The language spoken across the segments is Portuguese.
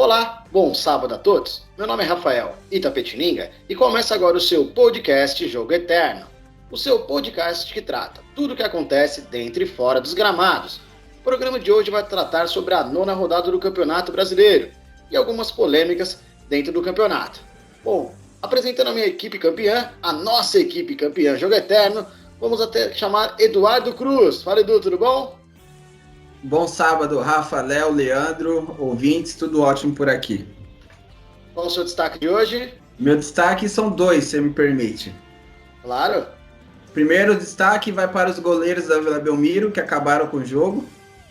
Olá, bom sábado a todos. Meu nome é Rafael Itapetininga e começa agora o seu podcast Jogo Eterno. O seu podcast que trata tudo o que acontece dentro e fora dos gramados. O programa de hoje vai tratar sobre a 9ª rodada do Campeonato Brasileiro e algumas polêmicas dentro do campeonato. Bom, apresentando a minha equipe campeã, a nossa equipe campeã Jogo Eterno, vamos até chamar Eduardo Cruz. Fala, Edu, tudo bom? Bom sábado, Rafa, Léo, Leandro, ouvintes, tudo ótimo por aqui. Qual o seu destaque de hoje? Meu destaque são dois, se me permite. Claro. Primeiro destaque vai para os goleiros da Vila Belmiro, que acabaram com o jogo,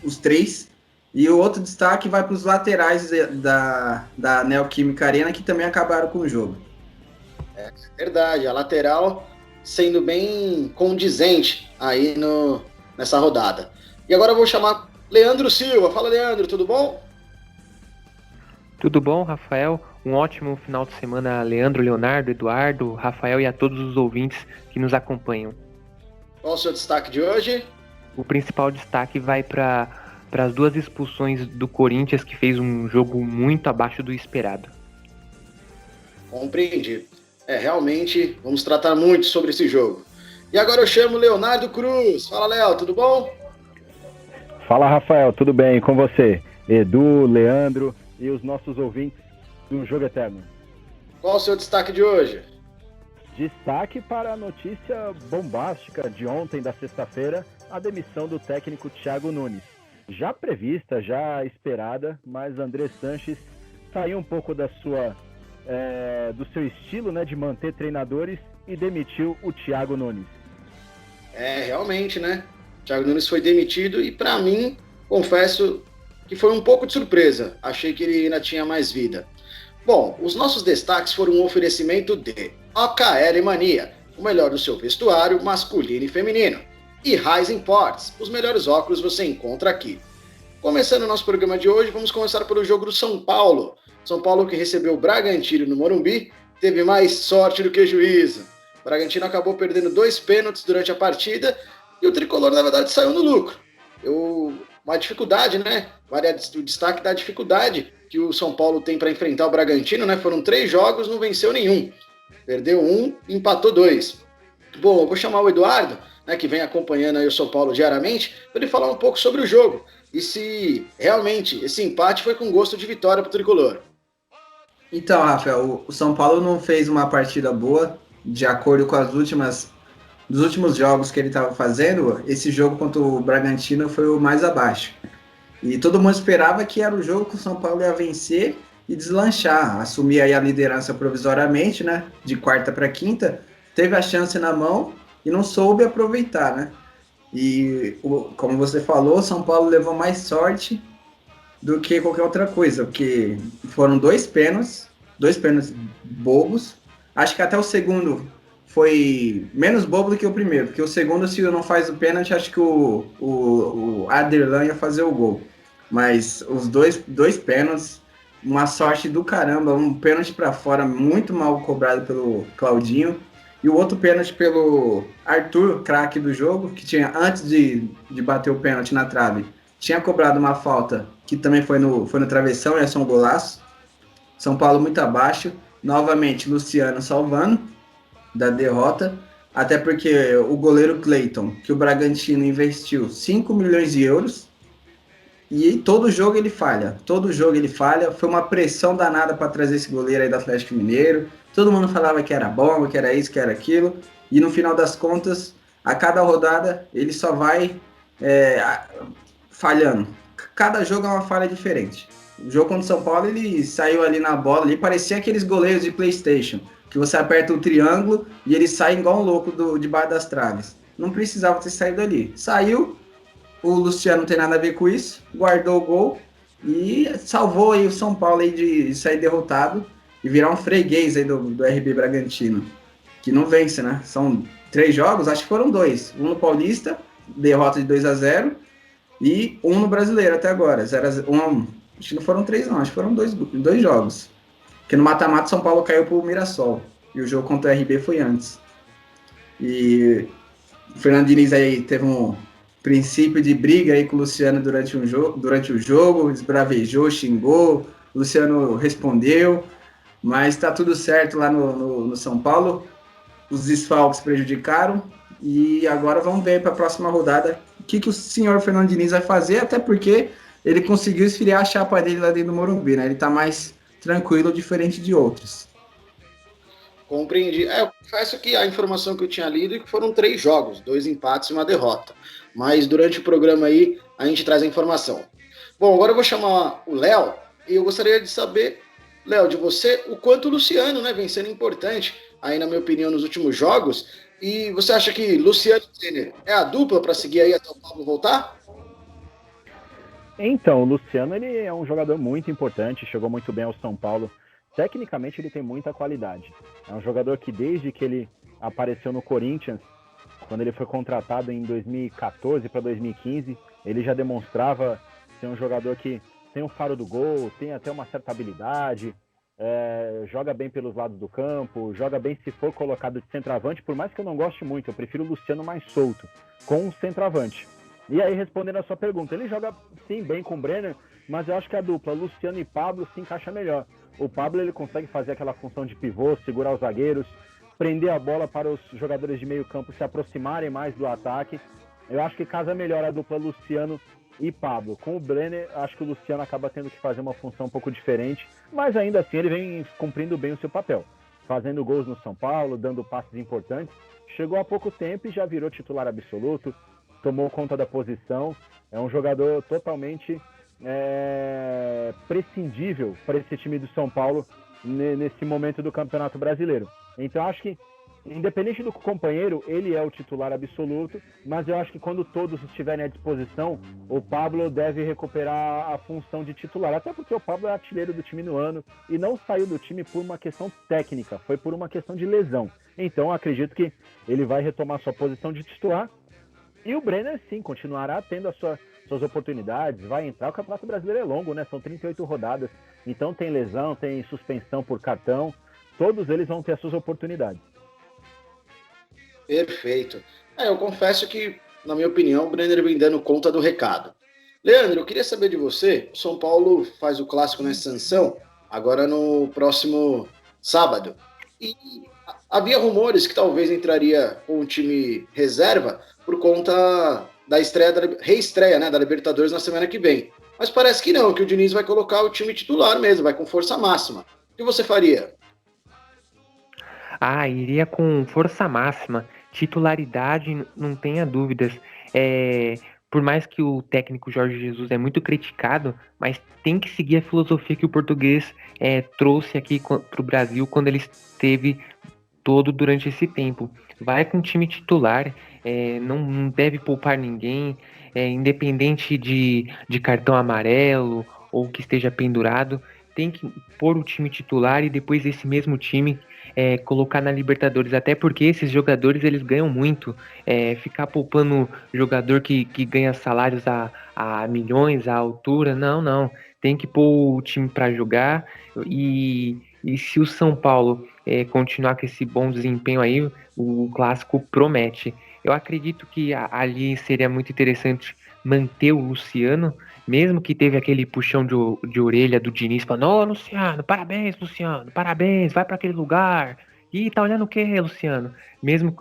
os 3. E o outro destaque vai para os laterais da Neoquímica Arena, que também acabaram com o jogo. É verdade, a lateral sendo bem condizente aí nessa rodada. E agora eu vou chamar Leandro Silva. Fala, Leandro, tudo bom? Tudo bom, Rafael? Um ótimo final de semana a Leandro, Leonardo, Eduardo, Rafael e a todos os ouvintes que nos acompanham. Qual o seu destaque de hoje? O principal destaque vai para as duas expulsões do Corinthians, que fez um jogo muito abaixo do esperado. Compreendi. Realmente, vamos tratar muito sobre esse jogo. E agora eu chamo Leonardo Cruz. Fala, Léo, tudo bom? Fala, Rafael, tudo bem com você? Edu, Leandro e os nossos ouvintes do Jogo Eterno. Qual o seu destaque de hoje? Destaque para a notícia bombástica de ontem, da sexta-feira, a demissão do técnico Thiago Nunes. Já prevista, já esperada, mas André Sanches saiu um pouco do seu estilo, né, de manter treinadores e demitiu o Thiago Nunes. Realmente, né? Thiago Nunes foi demitido e, para mim, confesso que foi um pouco de surpresa. Achei que ele ainda tinha mais vida. Bom, os nossos destaques foram um oferecimento de OKL Mania, o melhor do seu vestuário masculino e feminino, e Rise Imports, os melhores óculos você encontra aqui. Começando o nosso programa de hoje, vamos começar pelo jogo do São Paulo. São Paulo, que recebeu o Bragantino no Morumbi, teve mais sorte do que juízo. O Bragantino acabou perdendo 2 pênaltis durante a partida e o Tricolor, na verdade, saiu no lucro. Uma dificuldade, né? O destaque da dificuldade que o São Paulo tem para enfrentar o Bragantino, né? Foram 3 jogos, não venceu nenhum. Perdeu 1, empatou 2. Bom, eu vou chamar o Eduardo, né, que vem acompanhando aí o São Paulo diariamente, para ele falar um pouco sobre o jogo e se realmente esse empate foi com gosto de vitória para o Tricolor. Então, Rafael, o São Paulo não fez uma partida boa, de acordo com dos últimos jogos que ele estava fazendo. Esse jogo contra o Bragantino foi o mais abaixo. E todo mundo esperava que era o jogo que o São Paulo ia vencer e deslanchar, assumir aí a liderança provisoriamente, né, de quarta para quinta, teve a chance na mão e não soube aproveitar, né? E, como você falou, o São Paulo levou mais sorte do que qualquer outra coisa, porque foram 2 pênaltis bobos. Acho que até o segundo foi menos bobo do que o primeiro, porque o segundo, se não faz o pênalti, acho que o Aderlan ia fazer o gol. Mas os dois pênaltis, uma sorte do caramba, um pênalti para fora muito mal cobrado pelo Claudinho, e o outro pênalti pelo Arthur, craque do jogo, que tinha, antes de bater o pênalti na trave, tinha cobrado uma falta que também foi no travessão, e é só um golaço. São Paulo muito abaixo, novamente Luciano salvando da derrota, até porque o goleiro Cleiton, que o Bragantino investiu 5 milhões de euros, e todo jogo ele falha, foi uma pressão danada para trazer esse goleiro aí do Atlético Mineiro, todo mundo falava que era bom, que era isso, que era aquilo, e no final das contas, a cada rodada, ele só vai falhando. Cada jogo é uma falha diferente. O jogo contra o São Paulo, ele saiu ali na bola, ali parecia aqueles goleiros de PlayStation, que você aperta o triângulo e ele sai igual um louco debaixo das traves. Não precisava ter saído ali. Saiu, o Luciano não tem nada a ver com isso, guardou o gol e salvou aí o São Paulo aí de sair derrotado e virar um freguês aí do RB Bragantino, que não vence, né? São 3 jogos, acho que foram 2. Um no Paulista, derrota de 2-0, e um no Brasileiro até agora. Acho que não foram 3 não, acho que foram 2 jogos. Porque no mata-mata São Paulo caiu pro Mirassol, e o jogo contra o RB foi antes. E o Fernando Diniz aí teve um princípio de briga aí com o Luciano durante o jogo, esbravejou, xingou, o Luciano respondeu, mas está tudo certo lá no São Paulo. Os desfalques prejudicaram e agora vamos ver para a próxima rodada o que o senhor Fernando Diniz vai fazer, até porque ele conseguiu esfriar a chapa dele lá dentro do Morumbi, né? Ele está mais tranquilo, diferente de outros. Compreendi. Eu confesso que a informação que eu tinha lido é que foram 3 jogos, 2 empates e uma derrota. Mas durante o programa aí, a gente traz a informação. Bom, agora eu vou chamar o Léo e eu gostaria de saber, Léo, de você, o quanto o Luciano, né, vem sendo importante aí, na minha opinião, nos últimos jogos. E você acha que Luciano é a dupla para seguir aí até o Pablo voltar? Então, o Luciano ele é um jogador muito importante, chegou muito bem ao São Paulo. Tecnicamente ele tem muita qualidade. É um jogador que desde que ele apareceu no Corinthians, quando ele foi contratado em 2014 para 2015, ele já demonstrava ser um jogador que tem um faro do gol, tem até uma certa habilidade, joga bem pelos lados do campo, joga bem se for colocado de centroavante, por mais que eu não goste muito, eu prefiro o Luciano mais solto, com um centroavante. E aí, respondendo a sua pergunta, ele joga sim bem com o Brenner, mas eu acho que a dupla Luciano e Pablo se encaixa melhor. O Pablo ele consegue fazer aquela função de pivô, segurar os zagueiros, prender a bola para os jogadores de meio campo se aproximarem mais do ataque. Eu acho que casa melhor a dupla Luciano e Pablo. Com o Brenner, acho que o Luciano acaba tendo que fazer uma função um pouco diferente, mas ainda assim ele vem cumprindo bem o seu papel, fazendo gols no São Paulo, dando passes importantes. Chegou há pouco tempo e já virou titular absoluto, tomou conta da posição, é um jogador totalmente prescindível para esse time do São Paulo nesse momento do Campeonato Brasileiro. Então acho que, independente do companheiro, ele é o titular absoluto, mas eu acho que quando todos estiverem à disposição, o Pablo deve recuperar a função de titular, até porque o Pablo é artilheiro do time no ano e não saiu do time por uma questão técnica, foi por uma questão de lesão. Então acredito que ele vai retomar sua posição de titular. E o Brenner, sim, continuará tendo suas oportunidades, vai entrar. O Campeonato Brasileiro é longo, né? São 38 rodadas. Então tem lesão, tem suspensão por cartão. Todos eles vão ter as suas oportunidades. Perfeito. Eu confesso que, na minha opinião, o Brenner vem dando conta do recado. Leandro, eu queria saber de você. O São Paulo faz o clássico na Extensão, agora no próximo sábado. E havia rumores que talvez entraria com o time reserva por conta da reestreia, né, da Libertadores na semana que vem. Mas parece que não, que o Diniz vai colocar o time titular mesmo, vai com força máxima. O que você faria? Iria com força máxima. Titularidade, não tenha dúvidas. Por mais que o técnico Jorge Jesus é muito criticado, mas tem que seguir a filosofia que o português trouxe aqui para o Brasil quando ele esteve todo durante esse tempo. Vai com o time titular, não deve poupar ninguém, independente de cartão amarelo ou que esteja pendurado, tem que pôr o time titular e depois esse mesmo time colocar na Libertadores, até porque esses jogadores eles ganham muito, ficar poupando jogador que ganha salários a milhões, a altura, não, tem que pôr o time para jogar e se o São Paulo continuar com esse bom desempenho aí, o clássico promete. Eu acredito que ali seria muito interessante manter o Luciano, mesmo que teve aquele puxão de orelha do Diniz, falando: "Ô, Luciano, parabéns, vai para aquele lugar. Ih, tá olhando o quê, Luciano?" Mesmo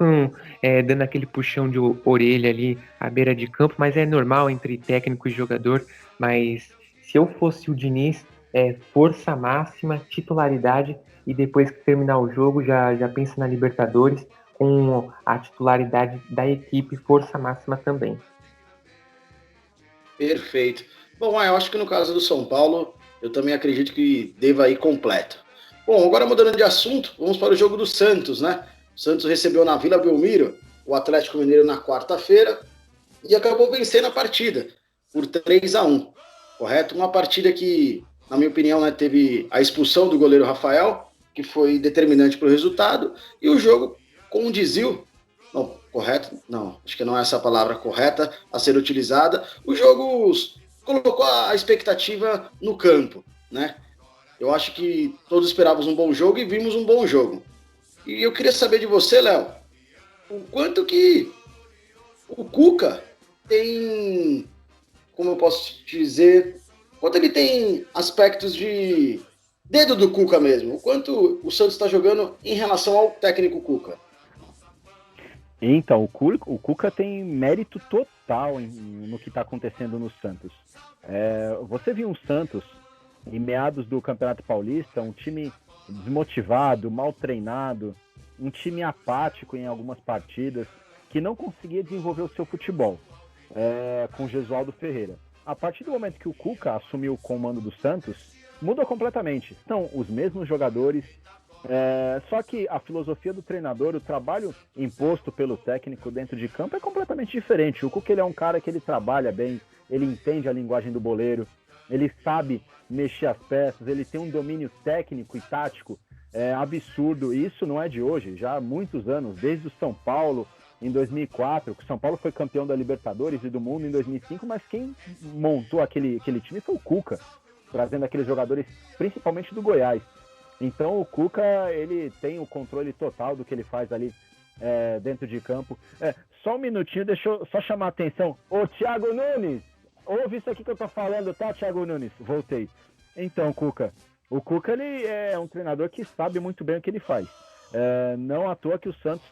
dando aquele puxão de orelha ali à beira de campo, mas é normal entre técnico e jogador. Mas se eu fosse o Diniz, força máxima, titularidade, e depois que terminar o jogo já pensa na Libertadores com a titularidade da equipe, força máxima também. Perfeito. Bom, eu acho que no caso do São Paulo, eu também acredito que deva ir completo. Bom, agora mudando de assunto, vamos para o jogo do Santos, né? O Santos recebeu na Vila Belmiro o Atlético Mineiro na quarta-feira e acabou vencendo a partida por 3-1, correto? Uma partida que, na minha opinião, né, teve a expulsão do goleiro Rafael, que foi determinante para o resultado, e o jogo conduziu, não, correto? Não, acho que não é essa a palavra correta a ser utilizada. O jogo colocou a expectativa no campo, né? Eu acho que todos esperávamos um bom jogo e vimos um bom jogo. E eu queria saber de você, Léo, o quanto que o Cuca tem, como eu posso te dizer, quanto ele tem aspectos de dedo do Cuca mesmo, o quanto o Santos está jogando em relação ao técnico Cuca. Então, o Cuca tem mérito total no que está acontecendo no Santos. Você viu um Santos, em meados do Campeonato Paulista, um time desmotivado, mal treinado, um time apático em algumas partidas, que não conseguia desenvolver o seu futebol, com o Gesualdo Ferreira. A partir do momento que o Cuca assumiu o comando do Santos, muda completamente. São os mesmos jogadores, só que a filosofia do treinador, o trabalho imposto pelo técnico dentro de campo é completamente diferente. O Cuca, ele é um cara que ele trabalha bem, ele entende a linguagem do boleiro, ele sabe mexer as peças, ele tem um domínio técnico e tático absurdo. E isso não é de hoje, já há muitos anos, desde o São Paulo em 2004, que o São Paulo foi campeão da Libertadores e do Mundo em 2005, mas quem montou aquele time foi o Cuca, trazendo aqueles jogadores principalmente do Goiás. Então o Cuca, ele tem o controle total do que ele faz ali dentro de campo. Só um minutinho, deixa eu só chamar a atenção. Ô, Thiago Nunes, ouve isso aqui que eu tô falando, tá, Thiago Nunes? Voltei. Então, Cuca, o Cuca, ele é um treinador que sabe muito bem o que ele faz. Não à toa que o Santos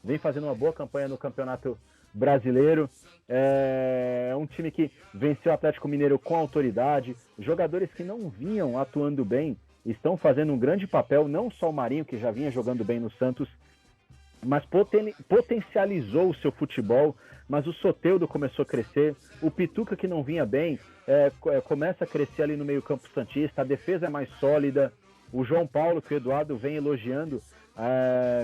vem fazendo uma boa campanha no Campeonato Brasileiro. É um time que venceu o Atlético Mineiro com autoridade. Jogadores que não vinham atuando bem estão fazendo um grande papel, não só o Marinho, que já vinha jogando bem no Santos, mas potencializou o seu futebol. Mas o Soteldo começou a crescer, o Pituca, que não vinha bem, começa a crescer ali no meio campo santista, a defesa é mais sólida, o João Paulo, que o Eduardo vem elogiando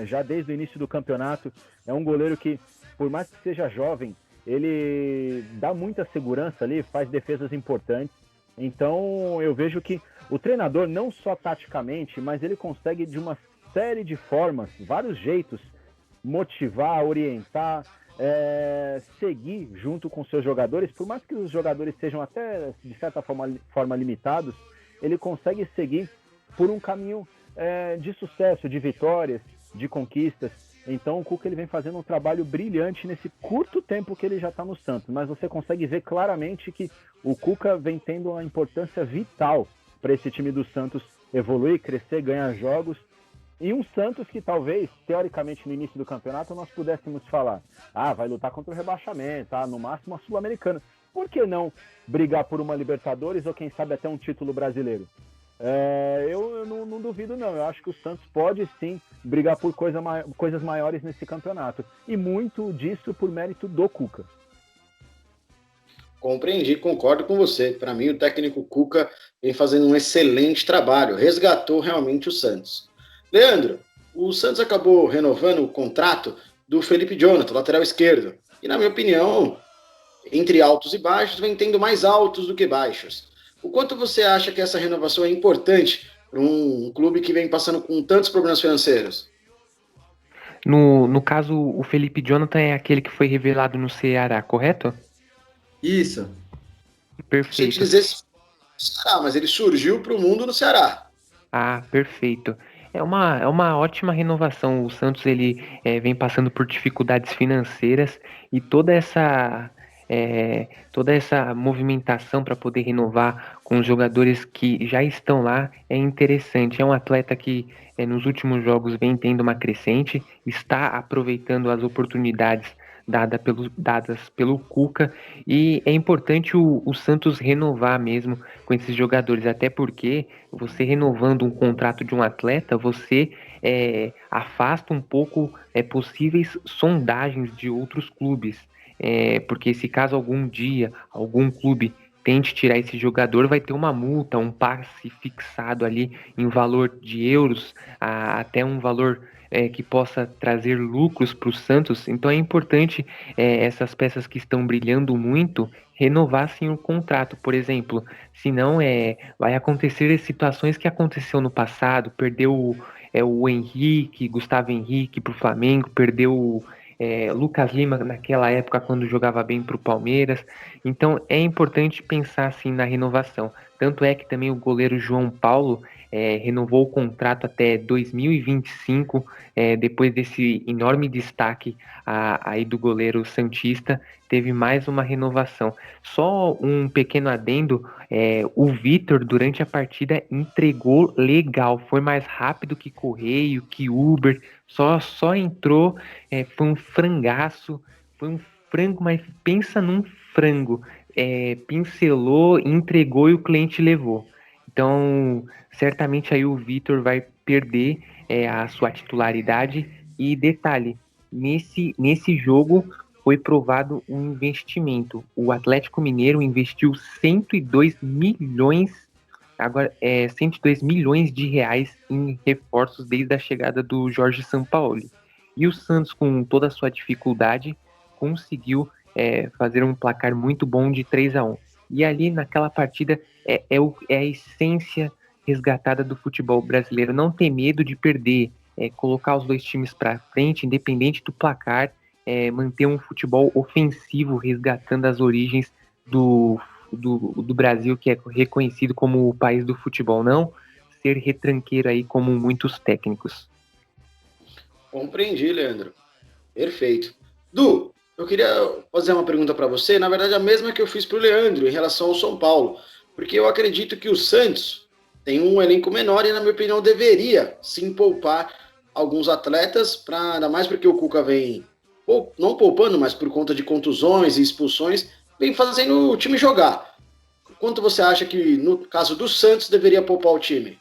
já desde o início do campeonato, é um goleiro que, por mais que seja jovem, ele dá muita segurança ali, faz defesas importantes. Então eu vejo que o treinador, não só taticamente, mas ele consegue de uma série de formas, vários jeitos, motivar, orientar, seguir junto com seus jogadores. Por mais que os jogadores sejam até de certa forma limitados, ele consegue seguir por um caminho de sucesso, de vitórias, de conquistas. Então o Cuca, ele vem fazendo um trabalho brilhante nesse curto tempo que ele já está no Santos, mas você consegue ver claramente que o Cuca vem tendo uma importância vital para esse time do Santos evoluir, crescer, ganhar jogos. E um Santos que talvez, teoricamente, no início do campeonato, nós pudéssemos falar: vai lutar contra o rebaixamento, no máximo a Sul-Americana. Por que não brigar por uma Libertadores ou, quem sabe, até um título brasileiro? Eu não duvido, não. Eu acho que o Santos pode, sim, brigar por coisas maiores nesse campeonato. E muito disso por mérito do Cuca. Compreendi, concordo com você. Para mim, o técnico Cuca vem fazendo um excelente trabalho, resgatou realmente o Santos. Leandro, o Santos acabou renovando o contrato do Felipe Jonathan, lateral esquerdo. E, na minha opinião, entre altos e baixos, vem tendo mais altos do que baixos. O quanto você acha que essa renovação é importante para um clube que vem passando com tantos problemas financeiros? No caso, o Felipe Jonathan é aquele que foi revelado no Ceará, correto? Isso. Sem Perfeito. dizer Ceará, mas ele surgiu para o mundo no Ceará. Perfeito. É uma ótima renovação. O Santos, ele vem passando por dificuldades financeiras e toda essa movimentação para poder renovar com os jogadores que já estão lá é interessante. É um atleta que nos últimos jogos vem tendo uma crescente, está aproveitando as oportunidades dadas pelo Cuca, e é importante o Santos renovar mesmo com esses jogadores, até porque você renovando um contrato de um atleta, você afasta um pouco possíveis sondagens de outros clubes, porque se caso algum dia algum clube tente tirar esse jogador, vai ter uma multa, um passe fixado ali em valor de euros, até um valor que possa trazer lucros para o Santos. Então é importante essas peças que estão brilhando muito renovar sim o contrato, por exemplo. Senão vai acontecer situações que aconteceu no passado, perdeu o Henrique, Gustavo Henrique para o Flamengo, perdeu Lucas Lima naquela época quando jogava bem para o Palmeiras. Então é importante pensar assim na renovação. Tanto é que também o goleiro João Paulo renovou o contrato até 2025, depois desse enorme destaque aí do goleiro santista, teve mais uma renovação. Só um pequeno adendo, o Vitor, durante a partida, entregou legal, foi mais rápido que Correio, que Uber, só entrou, foi um frangaço, foi um frango, mas pensa num frango. Pincelou, entregou e o cliente levou. Então, certamente aí o Vitor vai perder a sua titularidade. E detalhe, nesse jogo foi provado um investimento. O Atlético Mineiro investiu 102 milhões, agora 102 milhões de reais em reforços desde a chegada do Jorge Sampaoli. E o Santos, com toda a sua dificuldade, conseguiu fazer um placar muito bom de 3-1. E ali naquela partida é a essência resgatada do futebol brasileiro. Não ter medo de perder, colocar os dois times para frente, independente do placar, manter um futebol ofensivo, resgatando as origens do Brasil, que é reconhecido como o país do futebol, não ser retranqueiro aí como muitos técnicos. Compreendi, Leandro. Perfeito. Du, eu queria fazer uma pergunta para você, na verdade a mesma que eu fiz para o Leandro em relação ao São Paulo, porque eu acredito que o Santos tem um elenco menor e, na minha opinião, deveria sim poupar alguns atletas, ainda mais porque o Cuca vem, não poupando, mas por conta de contusões e expulsões, vem fazendo o time jogar. Quanto você acha que, no caso do Santos, deveria poupar o time?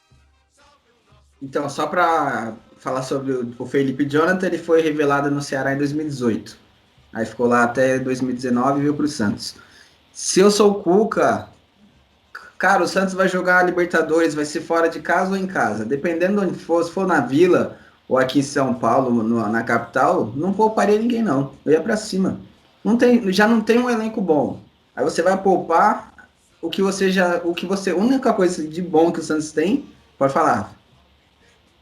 Então, só para falar sobre o Felipe Jonathan, ele foi revelado no Ceará em 2018. Aí ficou lá até 2019 e veio para o Santos. Se eu sou o Cuca, cara, o Santos vai jogar a Libertadores, vai ser fora de casa ou em casa. Dependendo de onde for, se for na Vila ou aqui em São Paulo, na capital, não pouparia ninguém, não. Eu ia para cima. Já não tem um elenco bom. Aí você vai poupar a única coisa de bom que o Santos tem, pode falar.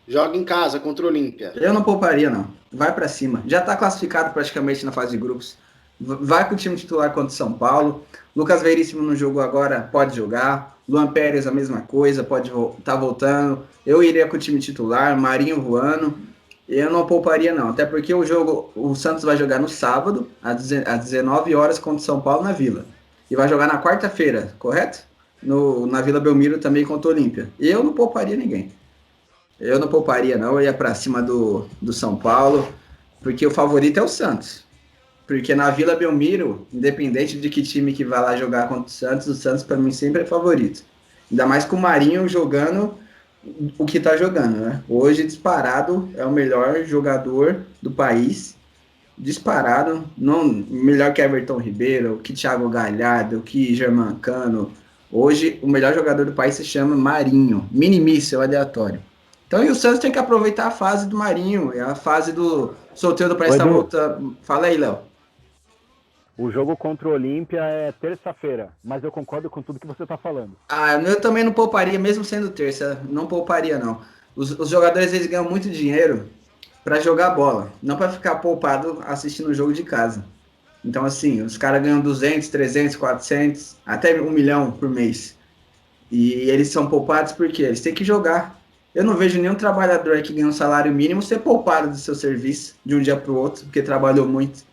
Joga em casa contra o Olímpia. Eu não pouparia, não. Vai para cima. Já está classificado praticamente na fase de grupos. Vai com o time titular contra o São Paulo. Lucas Veríssimo não jogou agora, pode jogar. Luan Pérez a mesma coisa, pode estar voltando. Eu iria com o time titular, Marinho voando. Eu não pouparia, não. Até porque o Santos vai jogar no sábado, às 19 horas, contra o São Paulo na Vila. E vai jogar na quarta-feira, correto? Na Vila Belmiro também contra o Olímpia. Eu não pouparia ninguém. Eu não pouparia, não. Eu ia para cima do São Paulo, porque o favorito é o Santos. Porque na Vila Belmiro, independente de que time que vai lá jogar contra o Santos para mim sempre é favorito. Ainda mais com o Marinho jogando o que tá jogando, né? Hoje, disparado, é o melhor jogador do país. Disparado. Não, melhor que Everton Ribeiro, que Thiago Galhardo, que Germancano. Hoje, o melhor jogador do país se chama Marinho. Minimíssel, aleatório. Então, e o Santos tem que aproveitar a fase do Marinho, a fase do Soteldo para estar voltando. Fala aí, Léo. O jogo contra o Olímpia é terça-feira, mas eu concordo com tudo que você está falando. Eu também não pouparia, mesmo sendo terça. Não pouparia, não. Os jogadores, eles ganham muito dinheiro para jogar bola, não para ficar poupado assistindo o jogo de casa. Então, assim, os caras ganham 200, 300, 400, até 1 milhão por mês. E eles são poupados porque eles têm que jogar. Eu não vejo nenhum trabalhador que ganha um salário mínimo ser poupado do seu serviço de um dia para o outro, porque trabalhou muito.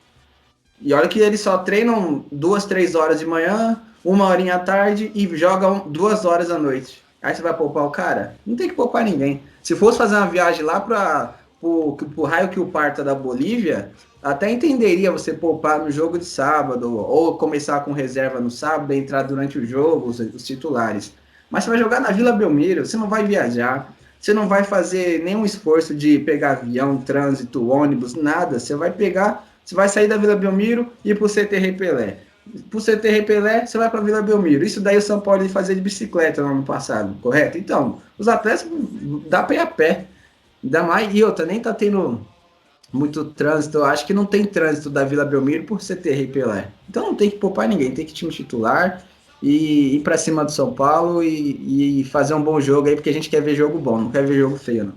E olha que eles só treinam 2, 3 horas de manhã, 1 horinha à tarde e jogam 2 horas à noite. Aí você vai poupar o cara? Não tem que poupar ninguém. Se fosse fazer uma viagem lá para o raio que o parta da Bolívia, até entenderia você poupar no jogo de sábado, ou começar com reserva no sábado e entrar durante o jogo, os titulares. Mas você vai jogar na Vila Belmiro, você não vai viajar, você não vai fazer nenhum esforço de pegar avião, trânsito, ônibus, nada. Você vai sair da Vila Belmiro e ir para o CT Pelé. Para o CT Pelé, você vai para a Vila Belmiro. Isso daí o São Paulo ia fazer de bicicleta no ano passado, correto? Então, os atletas dá para ir a pé. Ainda mais, e outra, nem tá tendo muito trânsito. Eu acho que não tem trânsito da Vila Belmiro por CT Pelé. Então não tem que poupar ninguém, tem que time titular e ir para cima do São Paulo e fazer um bom jogo aí, porque a gente quer ver jogo bom, não quer ver jogo feio, não.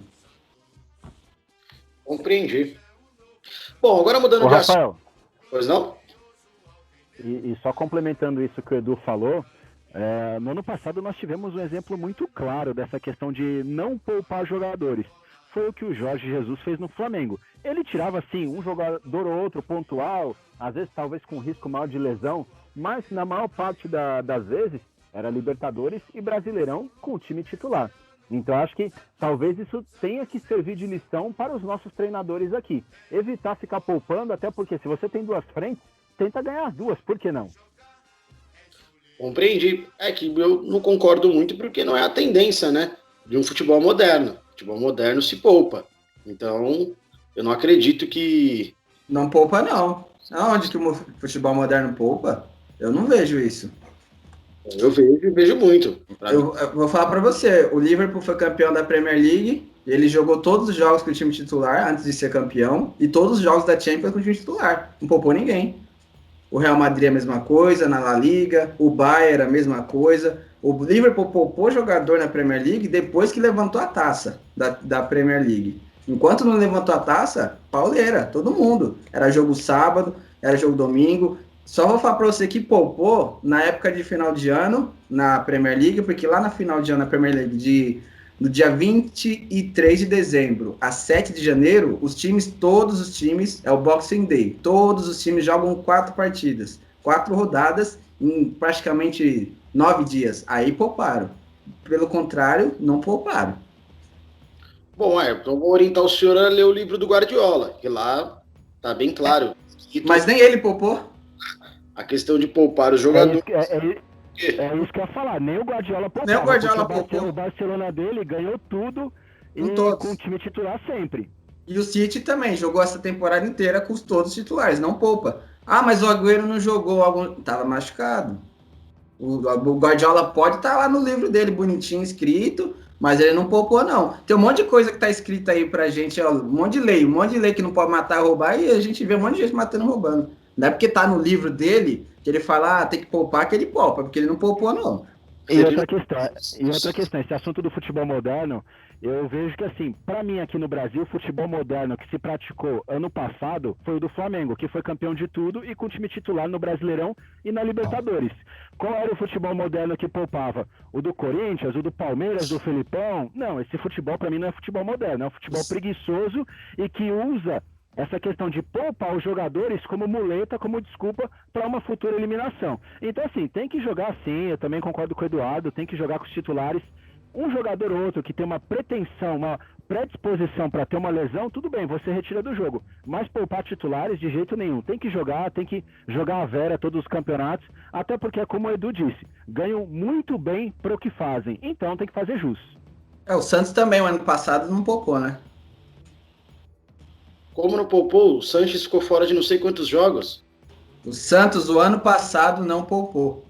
Compreendi. Bom, agora mudando de assunto. Rafael, Pois não? e só complementando isso que o Edu falou, No ano passado nós tivemos um exemplo muito claro dessa questão de não poupar jogadores. Foi o que o Jorge Jesus fez no Flamengo. Ele tirava, sim, um jogador ou outro pontual, às vezes talvez com risco maior de lesão, mas na maior parte das vezes era Libertadores e Brasileirão com o time titular. Então acho que talvez isso tenha que servir de lição para os nossos treinadores aqui. Evitar ficar poupando, até porque se você tem duas frentes, tenta ganhar as duas, por que não? Compreendi. É que eu não concordo muito porque não é a tendência, né? De um futebol moderno. Futebol moderno se poupa. Então, eu não acredito que... Não poupa, não. Aonde que o futebol moderno poupa? Eu não vejo isso. Eu vejo muito. Eu vou falar para você, o Liverpool foi campeão da Premier League, ele jogou todos os jogos com o time titular antes de ser campeão, e todos os jogos da Champions com o time titular. Não poupou ninguém. O Real Madrid a mesma coisa, na La Liga, o Bayern a mesma coisa. O Liverpool poupou jogador na Premier League depois que levantou a taça da Premier League. Enquanto não levantou a taça, pauleira, todo mundo. Era jogo sábado, era jogo domingo. Só vou falar para você que poupou na época de final de ano na Premier League, porque lá na final de ano na Premier League, no dia 23 de dezembro a 7 de janeiro, todos os times, é o Boxing Day, todos os times jogam 4 partidas, 4 rodadas em praticamente 9 dias. Aí pouparam. Pelo contrário, não pouparam. Bom, então vou orientar o senhor a ler o livro do Guardiola, que lá tá bem claro. Mas nem ele poupou. A questão de poupar os jogadores... É isso que eu ia falar, nem o Guardiola poupou. Nem o Guardiola poupou. O Barcelona dele ganhou tudo e com o time titular sempre. E o City também jogou essa temporada inteira com todos os titulares, não poupa. Ah, mas o Agüero não jogou, tava machucado. O Guardiola pode estar lá no livro dele, bonitinho, escrito, mas ele não poupou, não. Tem um monte de coisa que tá escrita aí pra gente, ó, um monte de lei que não pode matar, roubar, e a gente vê um monte de gente matando e roubando. Não é porque tá no livro dele que ele fala, tem que poupar, que ele poupa, porque ele não poupou, não. E outra questão, esse assunto do futebol moderno, eu vejo que, assim, para mim aqui no Brasil, o futebol moderno que se praticou ano passado foi o do Flamengo, que foi campeão de tudo e com time titular no Brasileirão e na Libertadores. Qual era o futebol moderno que poupava? O do Corinthians, o do Palmeiras, do Felipão? Não, esse futebol para mim não é futebol moderno, é um futebol preguiçoso e que usa essa questão de poupar os jogadores como muleta, como desculpa para uma futura eliminação. Então, assim, tem que jogar sim, eu também concordo com o Eduardo, tem que jogar com os titulares. Um jogador ou outro que tem uma pretensão, uma predisposição para ter uma lesão, tudo bem, você retira do jogo. Mas poupar titulares de jeito nenhum. Tem que jogar a vera todos os campeonatos, até porque, como o Edu disse, ganham muito bem para o que fazem. Então tem que fazer jus. O Santos também, o ano passado, não poupou, né? Como não poupou, o Sanches ficou fora de não sei quantos jogos. O Santos, o ano passado, não poupou.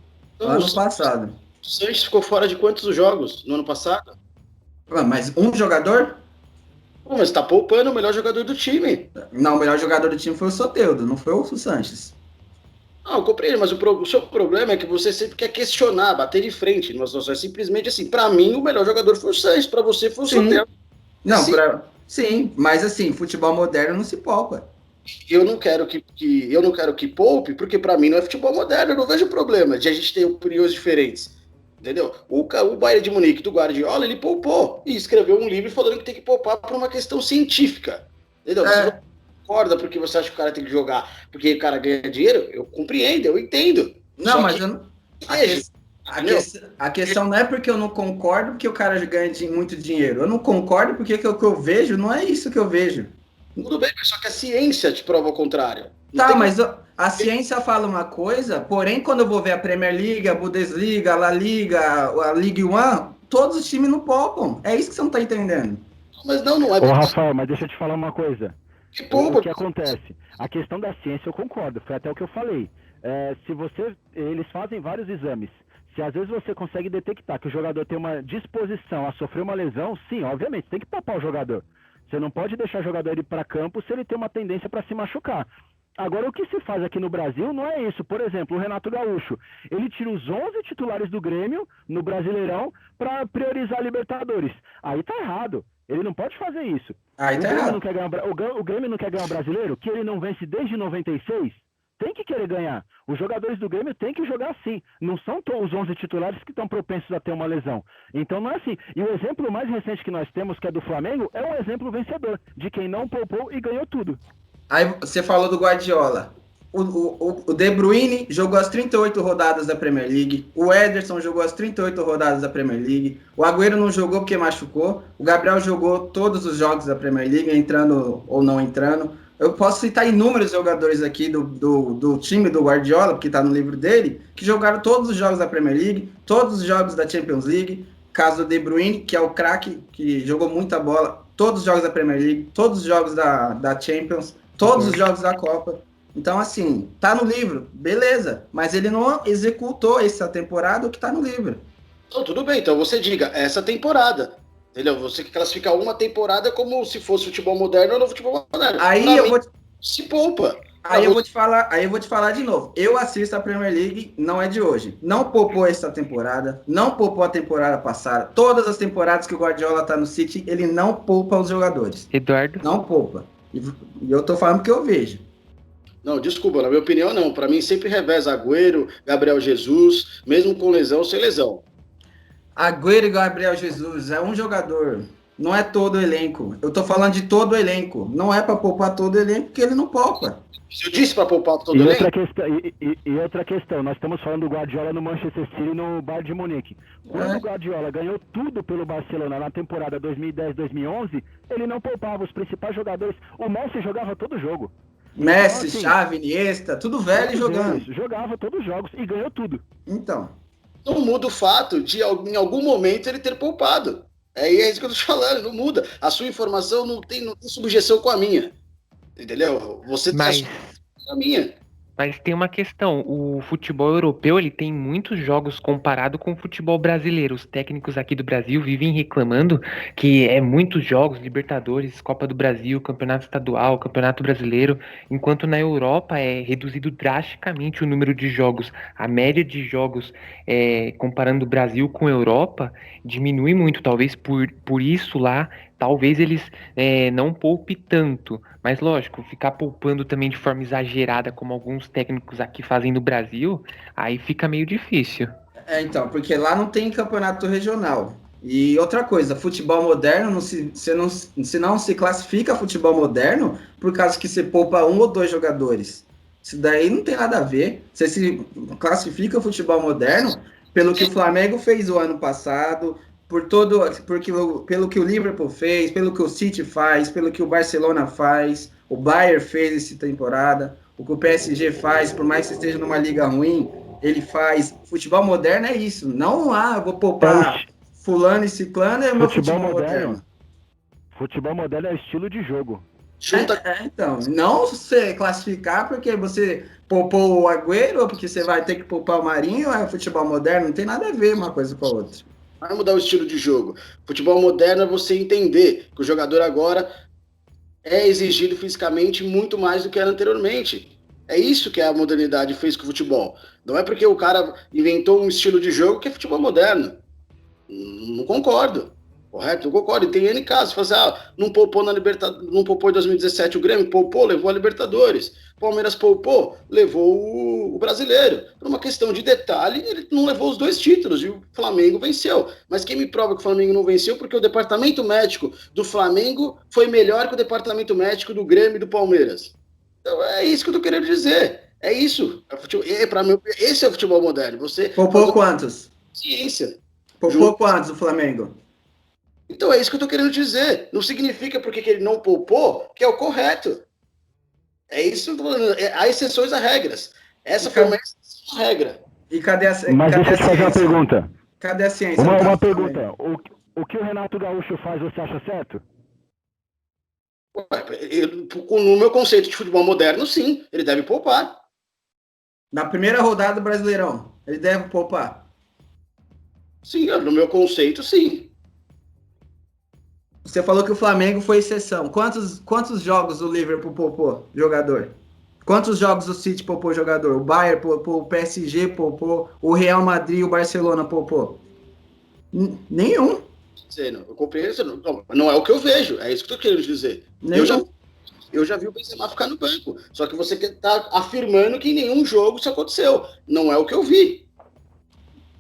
Passado. O Sanches ficou fora de quantos jogos no ano passado? Mas um jogador? Mas tá poupando o melhor jogador do time. Não, o melhor jogador do time foi o Soteldo, não foi o Sanches. Eu compreendo, mas o seu problema é que você sempre quer questionar, bater de frente. Mas é simplesmente assim, pra mim o melhor jogador foi o Sanches, pra você foi o Soteldo. Não, sim, mas assim, futebol moderno não se poupa. Eu não quero que poupe, porque pra mim não é futebol moderno, eu não vejo problema de a gente ter opiniões diferentes. Entendeu? O Bayern de Munique do Guardiola, ele poupou e escreveu um livro falando que tem que poupar por uma questão científica. Entendeu? Você não concorda porque você acha que o cara tem que jogar porque o cara ganha dinheiro? Eu compreendo, eu entendo. Não, mas eu não... A questão não é porque eu não concordo porque o cara ganha muito dinheiro. Eu não concordo porque o que eu vejo não é isso que eu vejo. Tudo bem, só que a ciência te prova o contrário. Tá, mas a ciência fala uma coisa, porém quando eu vou ver a Premier League, a Bundesliga, a La Liga, a Ligue 1, todos os times não poupam. É isso que você não tá entendendo. Mas não é... Ô, Rafael, mas deixa eu te falar uma coisa. O que acontece? A questão da ciência eu concordo, foi até o que eu falei. Eles fazem vários exames. Se às vezes você consegue detectar que o jogador tem uma disposição a sofrer uma lesão, sim, obviamente, tem que poupar o jogador. Você não pode deixar o jogador ir para campo se ele tem uma tendência para se machucar. Agora, o que se faz aqui no Brasil não é isso. Por exemplo, o Renato Gaúcho, ele tira os 11 titulares do Grêmio no Brasileirão para priorizar a Libertadores. Aí tá errado. Ele não pode fazer isso. Aí tá errado. O Grêmio não quer ganhar o Brasileiro, que ele não vence desde 96. tem que querer ganhar. Os jogadores do Grêmio têm que jogar assim. Não são os 11 titulares que estão propensos a ter uma lesão. Então não é assim. E o exemplo mais recente que nós temos, que é do Flamengo, é um exemplo vencedor, de quem não poupou e ganhou tudo. Aí você falou do Guardiola. O De Bruyne jogou as 38 rodadas da Premier League. O Ederson jogou as 38 rodadas da Premier League. O Agüero não jogou porque machucou. O Gabriel jogou todos os jogos da Premier League, entrando ou não entrando. Eu posso citar inúmeros jogadores aqui do time do Guardiola, porque está no livro dele, que jogaram todos os jogos da Premier League, todos os jogos da Champions League. Caso do De Bruyne, que é o craque, que jogou muita bola, todos os jogos da Premier League, todos os jogos da Champions, todos os jogos da Copa. Então, assim, tá no livro, beleza, mas ele não executou essa temporada o que tá no livro. Então, tudo bem, então você diga, essa temporada, entendeu? Você que classifica uma temporada como se fosse futebol moderno ou não futebol moderno. Aí eu vou... Se poupa. Aí eu vou te falar de novo. Eu assisto a Premier League, não é de hoje. Não poupou essa temporada, não poupou a temporada passada. Todas as temporadas que o Guardiola tá no City, ele não poupa os jogadores. Eduardo? Não poupa. E eu tô falando que eu vejo. Não, desculpa, na minha opinião não. Para mim sempre reveza Agüero, Gabriel Jesus, mesmo com lesão ou sem lesão. Agüero e Gabriel Jesus é um jogador, não é todo o elenco. Eu tô falando de todo o elenco. Não é para poupar todo o elenco, porque ele não poupa. Eu disse para poupar todo o elenco. Outra questão, nós estamos falando do Guardiola no Manchester City no Bayern de Munique. Quando o Guardiola ganhou tudo pelo Barcelona na temporada 2010-2011, ele não poupava os principais jogadores. O Messi jogava todo jogo. Messi, então, assim, Xavi, Iniesta, tudo velho jogando. Jogava todos os jogos e ganhou tudo. Então. Não muda o fato de, em algum momento, ele ter poupado. É isso que eu tô falando, não muda. A sua informação não tem subjeção com a minha. Entendeu? Você Mas... tem a minha. Mas tem uma questão, o futebol europeu ele tem muitos jogos comparado com o futebol brasileiro. Os técnicos aqui do Brasil vivem reclamando que é muitos jogos, Libertadores, Copa do Brasil, Campeonato Estadual, Campeonato Brasileiro, enquanto na Europa é reduzido drasticamente o número de jogos. A média de jogos, comparando o Brasil com a Europa, diminui muito, talvez por isso lá. Talvez eles não poupe tanto, mas lógico, ficar poupando também de forma exagerada, como alguns técnicos aqui fazem no Brasil, aí fica meio difícil. Então, porque lá não tem campeonato regional. E outra coisa, futebol moderno, você não se classifica futebol moderno por causa que você poupa um ou dois jogadores. Isso daí não tem nada a ver. Você se classifica futebol moderno pelo que o Flamengo fez o ano passado, pelo que o Liverpool fez, pelo que o City faz, pelo que o Barcelona faz, o Bayern fez essa temporada, o que o PSG faz, por mais que esteja numa liga ruim, ele faz. Futebol moderno é isso. Não, vou poupar fulano e ciclano, é o meu futebol moderno. Futebol moderno é estilo de jogo. Então, não você classificar porque você poupou o Agüero ou porque você vai ter que poupar o Marinho, é futebol moderno, não tem nada a ver uma coisa com a outra. Vai mudar o estilo de jogo. Futebol moderno é você entender que o jogador agora é exigido fisicamente muito mais do que era anteriormente. É isso que a modernidade fez com o futebol. Não é porque o cara inventou um estilo de jogo que é futebol moderno. Não concordo. Correto? Não concordo. E tem N casos. Você fala assim, não poupou na Libertadores, não poupou em 2017 o Grêmio, poupou, levou a Libertadores. Palmeiras poupou, levou o Brasileiro. Por uma questão de detalhe, ele não levou os dois títulos e o Flamengo venceu. Mas quem me prova que o Flamengo não venceu? Porque o departamento médico do Flamengo foi melhor que o departamento médico do Grêmio e do Palmeiras. Então é isso que eu tô querendo dizer. É isso. Para mim, esse é o futebol moderno. Você poupou quantos? Ciência. Poupou quantos o Flamengo? Então é isso que eu tô querendo dizer. Não significa porque que ele não poupou que é o correto. É isso que eu tô falando. Há exceções a regras. Essa foi uma exceção à regra. E cadê a ciência? Mas deixa eu te fazer uma pergunta. Cadê a ciência? Uma pergunta. O que o Renato Gaúcho faz, você acha certo? No meu conceito de futebol moderno, sim. Ele deve poupar. Na primeira rodada do Brasileirão, ele deve poupar? Sim, no meu conceito, sim. Você falou que o Flamengo foi exceção. Quantos jogos o Liverpool poupou jogador? Quantos jogos o City poupou jogador? O Bayern poupou, o PSG poupou, o Real Madrid e o Barcelona poupou? Nenhum. Eu compreendo. Não é o que eu vejo. É isso que eu tô querendo dizer. Eu já vi o Benzema ficar no banco. Só que você está afirmando que em nenhum jogo isso aconteceu. Não é o que eu vi.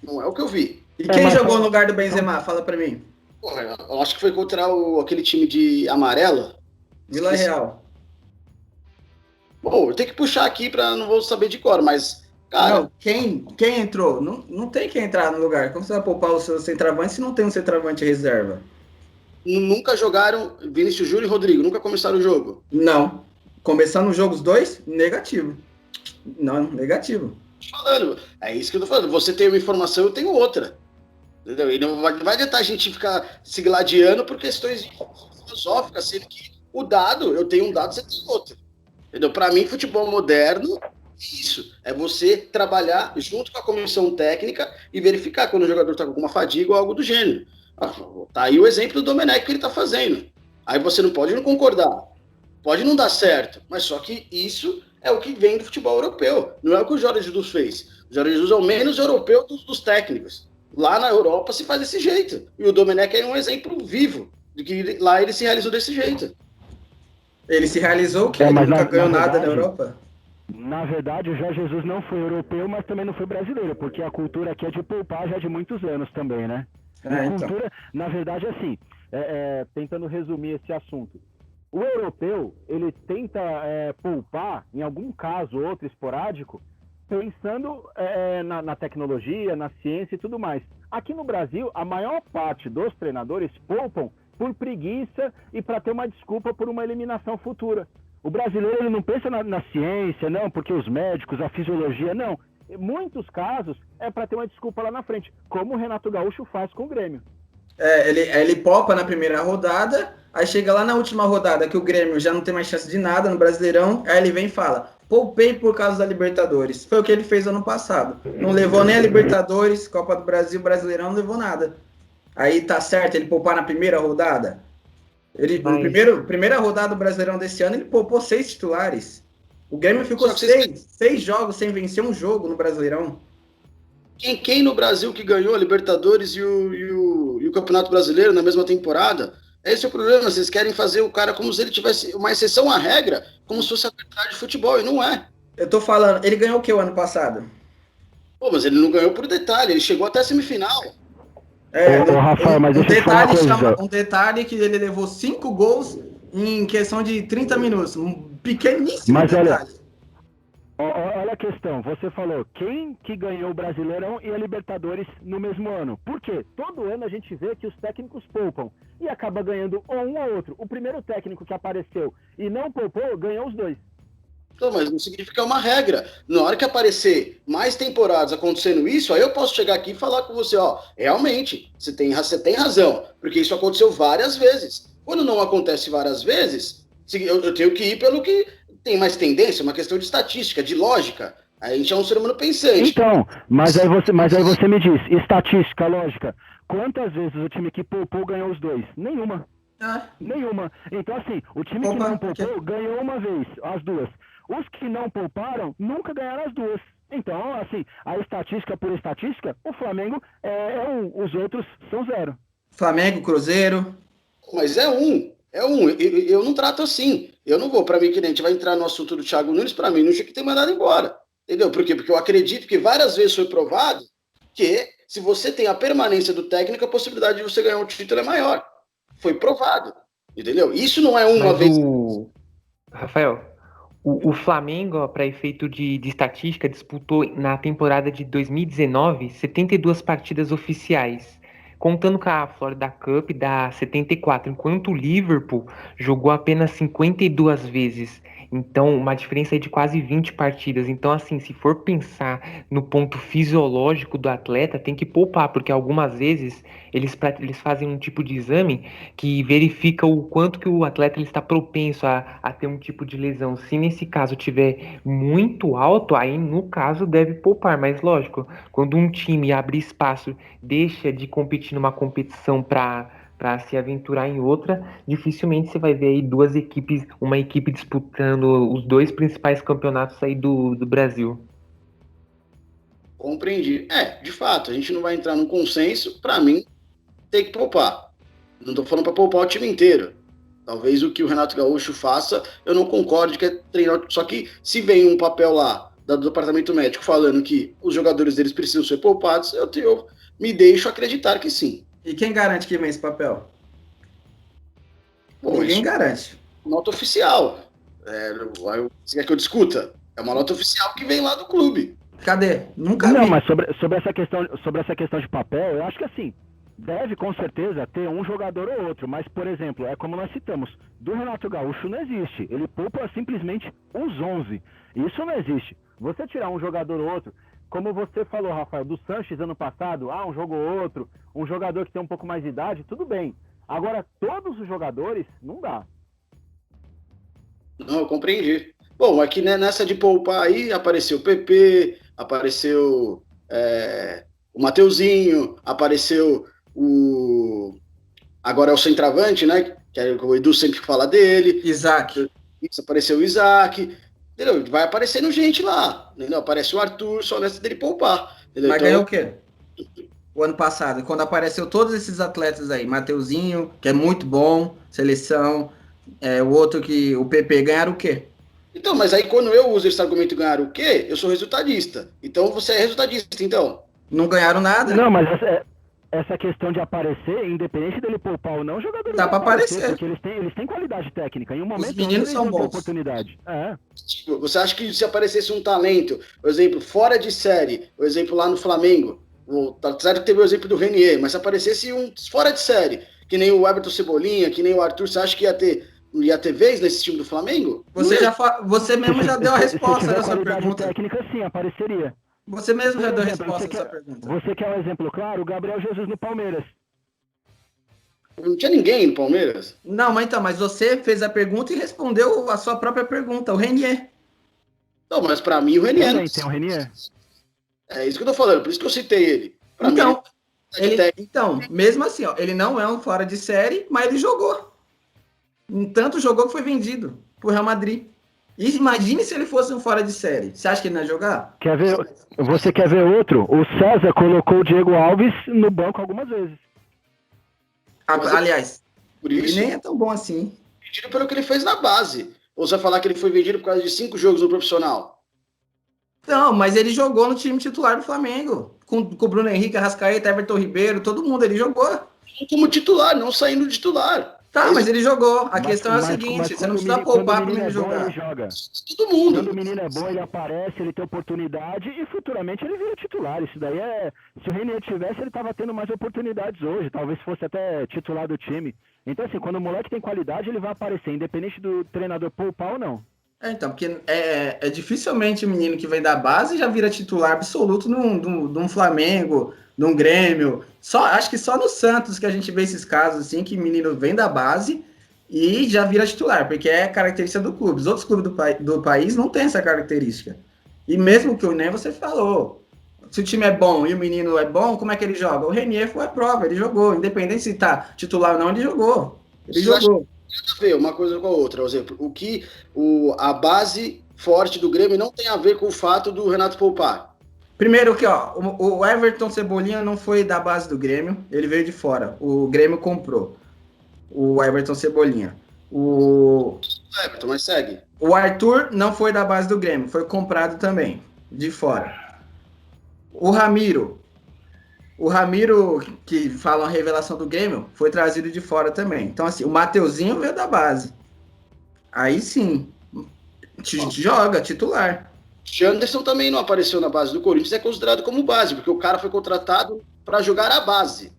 Não é o que eu vi. E quem jogou no lugar do Benzema? Fala pra mim. Porra, eu acho que foi contra aquele time de amarelo. Vila Real. Bom, eu tenho que puxar aqui para não vou saber de cor, mas, cara... Não, quem entrou? Não tem quem entrar no lugar. Como você vai poupar o seu centroavante se não tem um centroavante reserva? Nunca jogaram Vinícius Júnior e Rodrigo, nunca começaram o jogo. Não. Começando os jogos 2, negativo. Não, negativo. Falando, é isso que eu tô falando. Você tem uma informação, eu tenho outra. Entendeu? E não vai adiantar a gente ficar se gladiando por questões filosóficas, sendo que o dado, eu tenho um dado, você tem outro. Entendeu? Para mim, futebol moderno é isso. É você trabalhar junto com a comissão técnica e verificar quando o jogador está com alguma fadiga ou algo do gênero. Tá aí o exemplo do Domenech que ele está fazendo. Aí você não pode não concordar. Pode não dar certo, mas só que isso é o que vem do futebol europeu. Não é o que o Jorge Jesus fez. O Jorge Jesus é o menos europeu dos técnicos. Lá na Europa se faz desse jeito. E o Domenech é um exemplo vivo de que lá ele se realizou desse jeito. Ele se realizou que ele nunca ganhou nada na Europa. Na verdade, o Jorge Jesus não foi europeu, mas também não foi brasileiro, porque a cultura aqui é de poupar já de muitos anos também, né? Cultura, na verdade, assim, tentando resumir esse assunto. O europeu, ele tenta poupar, em algum caso, outro esporádico, pensando na tecnologia, na ciência e tudo mais. Aqui no Brasil, a maior parte dos treinadores poupam por preguiça e para ter uma desculpa por uma eliminação futura. O brasileiro ele não pensa na ciência, não, porque os médicos, a fisiologia, não. Em muitos casos é para ter uma desculpa lá na frente, como o Renato Gaúcho faz com o Grêmio. Ele poupa na primeira rodada, aí chega lá na última rodada que o Grêmio já não tem mais chance de nada no Brasileirão, aí ele vem e fala, poupei por causa da Libertadores. Foi o que ele fez ano passado. Não levou nem a Libertadores, Copa do Brasil, Brasileirão, não levou nada. Aí tá certo ele poupar na primeira rodada? Primeira rodada do Brasileirão desse ano, ele poupou 6 titulares. O Grêmio ficou 6 jogos sem vencer um jogo no Brasileirão. Quem no Brasil que ganhou a Libertadores e o Campeonato Brasileiro na mesma temporada? Esse é o problema, vocês querem fazer o cara como se ele tivesse uma exceção à regra, como se fosse a verdade de futebol, e não é. Eu tô falando, ele ganhou o que o ano passado? Pô, mas ele não ganhou por detalhe, ele chegou até a semifinal. Rafael, mas um detalhe que ele levou 5 gols em questão de 30 minutos. Um pequeníssimo detalhe. Olha a questão, você falou, quem que ganhou o Brasileirão e a Libertadores no mesmo ano? Por quê? Todo ano a gente vê que os técnicos poupam e acaba ganhando um ou outro. O primeiro técnico que apareceu e não poupou, ganhou os dois. Não, mas não significa uma regra. Na hora que aparecer mais temporadas acontecendo isso, aí eu posso chegar aqui e falar com você, realmente, você tem razão, porque isso aconteceu várias vezes. Quando não acontece várias vezes, eu tenho que ir pelo que tem mais tendência, uma questão de estatística, de lógica. Aí a gente é um ser humano pensante. Então, mas aí você me diz, estatística, lógica, quantas vezes o time que poupou ganhou os dois? Nenhuma. Nenhuma. Então, assim, o time que não poupou ganhou uma vez, as duas. Os que não pouparam nunca ganharam as duas. Então, assim, a estatística por estatística, o Flamengo é um, os outros são 0. Flamengo, Cruzeiro. Mas é um. Eu não trato assim. Eu não vou, para mim, que a gente vai entrar no assunto do Thiago Nunes, para mim, não tinha que ter mandado embora. Entendeu? Por quê? Porque eu acredito que várias vezes foi provado que se você tem a permanência do técnico, a possibilidade de você ganhar um título é maior. Foi provado. Entendeu? Isso não é uma vez. Rafael, o Flamengo, para efeito de estatística, disputou na temporada de 2019 72 partidas oficiais, contando com a Florida Cup dá 74, enquanto o Liverpool jogou apenas 52 vezes. Então, uma diferença aí de quase 20 partidas. Então, assim, se for pensar no ponto fisiológico do atleta, tem que poupar, porque algumas vezes eles fazem um tipo de exame que verifica o quanto que o atleta ele está propenso a ter um tipo de lesão. Se nesse caso tiver muito alto, aí no caso deve poupar. Mas lógico, quando um time abre espaço, deixa de competir numa competição para se aventurar em outra, dificilmente você vai ver aí uma equipe disputando os 2 principais campeonatos aí do Brasil. Compreendi. De fato, a gente não vai entrar num consenso, para mim, tem que poupar. Não estou falando para poupar o time inteiro. Talvez o que o Renato Gaúcho faça, eu não concorde que é treinar. Só que se vem um papel lá do departamento médico falando que os jogadores deles precisam ser poupados, eu me deixo acreditar que sim. E quem garante que vem esse papel? Bom, Ninguém garante. Nota oficial. Você quer que eu discuta? É uma nota oficial que vem lá do clube. Cadê? Nunca Não, vi. mas sobre essa questão de papel, eu acho que assim, deve com certeza ter um jogador ou outro, mas, por exemplo, é como nós citamos, do Renato Gaúcho não existe. Ele poupa simplesmente os 11. Isso não existe. Você tirar um jogador ou outro, como você falou, Rafael, do Sanches ano passado, um jogo ou outro, um jogador que tem um pouco mais de idade, tudo bem. Agora, todos os jogadores, não dá. Não, eu compreendi. Bom, aqui nessa de poupar aí, apareceu o PP, apareceu o Mateuzinho, apareceu agora é o centroavante, né? Que o Edu sempre fala dele. Isaac. Isso, apareceu o Isaac. Entendeu? Vai aparecendo gente lá. Entendeu? Aparece o Arthur, só nessa dele poupar. Entendeu? Mas ganhou o quê? O ano passado, quando apareceu todos esses atletas aí, Mateuzinho, que é muito bom, seleção, o outro que o PP ganharam o quê? Então, mas aí quando eu uso esse argumento ganhar o quê? Eu sou resultadista. Então você é resultadista, então. Não ganharam nada. Não, mas essa questão de aparecer, independente dele poupar ou não, o jogador dá para aparecer. Porque eles têm qualidade técnica. Em um momento os meninos são bons. Oportunidade. Tipo, você acha que se aparecesse um talento, por exemplo, fora de série, por exemplo, lá no Flamengo, tá certo que teve o exemplo do Renier, mas se aparecesse um fora de série, que nem o Everton Cebolinha, que nem o Arthur, você acha que ia ter vez nesse time do Flamengo? Você mesmo já deu a resposta dessa pergunta. Técnica, sim, apareceria. Você mesmo já deu a resposta dessa pergunta. Você quer um exemplo claro? O Gabriel Jesus no Palmeiras. Não tinha ninguém no Palmeiras. Não, mas você fez a pergunta e respondeu a sua própria pergunta, o Renier. Não, mas pra mim o Renier... Também tem o Renier. É isso que eu tô falando, por isso que eu citei ele. Então, mesmo assim, ele não é um fora de série, mas ele jogou. Tanto jogou que foi vendido pro Real Madrid. E imagine se ele fosse um fora de série. Você acha que ele não ia jogar? Você quer ver outro? O César colocou o Diego Alves no banco algumas vezes. Aliás, por isso, ele nem é tão bom assim. Vendido pelo que ele fez na base. Ou você vai falar que ele foi vendido por causa de 5 jogos no profissional? Não, mas ele jogou no time titular do Flamengo. Com o Bruno Henrique, Arrascaeta, Everton Ribeiro, todo mundo, ele jogou. Como titular, não saindo de titular. Tá, mas ele jogou. A questão é a seguinte, você não precisa poupar para ele jogar. Ele joga. Todo mundo. Quando o menino é bom, ele aparece, ele tem oportunidade e futuramente ele vira titular. Isso daí se o Renier tivesse, ele tava tendo mais oportunidades hoje. Talvez fosse até titular do time. Então, assim, quando o moleque tem qualidade, ele vai aparecer, independente do treinador poupar ou não. Então, porque dificilmente o menino que vem da base já vira titular absoluto num Flamengo, num Grêmio. Acho que só no Santos que a gente vê esses casos assim, que o menino vem da base e já vira titular, porque é característica do clube. Os outros clubes do país não têm essa característica. E mesmo que nem você falou, se o time é bom e o menino é bom, como é que ele joga? O Renier foi a prova, ele jogou. Independente se tá titular ou não, ele jogou. Ele jogou. A ver uma coisa com a outra, por exemplo, a base forte do Grêmio não tem a ver com o fato do Renato poupar. Primeiro que, o Everton Cebolinha não foi da base do Grêmio, ele veio de fora. O Grêmio comprou o Everton Cebolinha. Everton, mas segue. O Arthur não foi da base do Grêmio, foi comprado também, de fora. O Ramiro, que fala a revelação do Grêmio, foi trazido de fora também. Então, assim, o Mateuzinho veio da base. Aí sim, joga, titular. Janderson também não apareceu na base do Corinthians, é considerado como base, porque o cara foi contratado para jogar a base.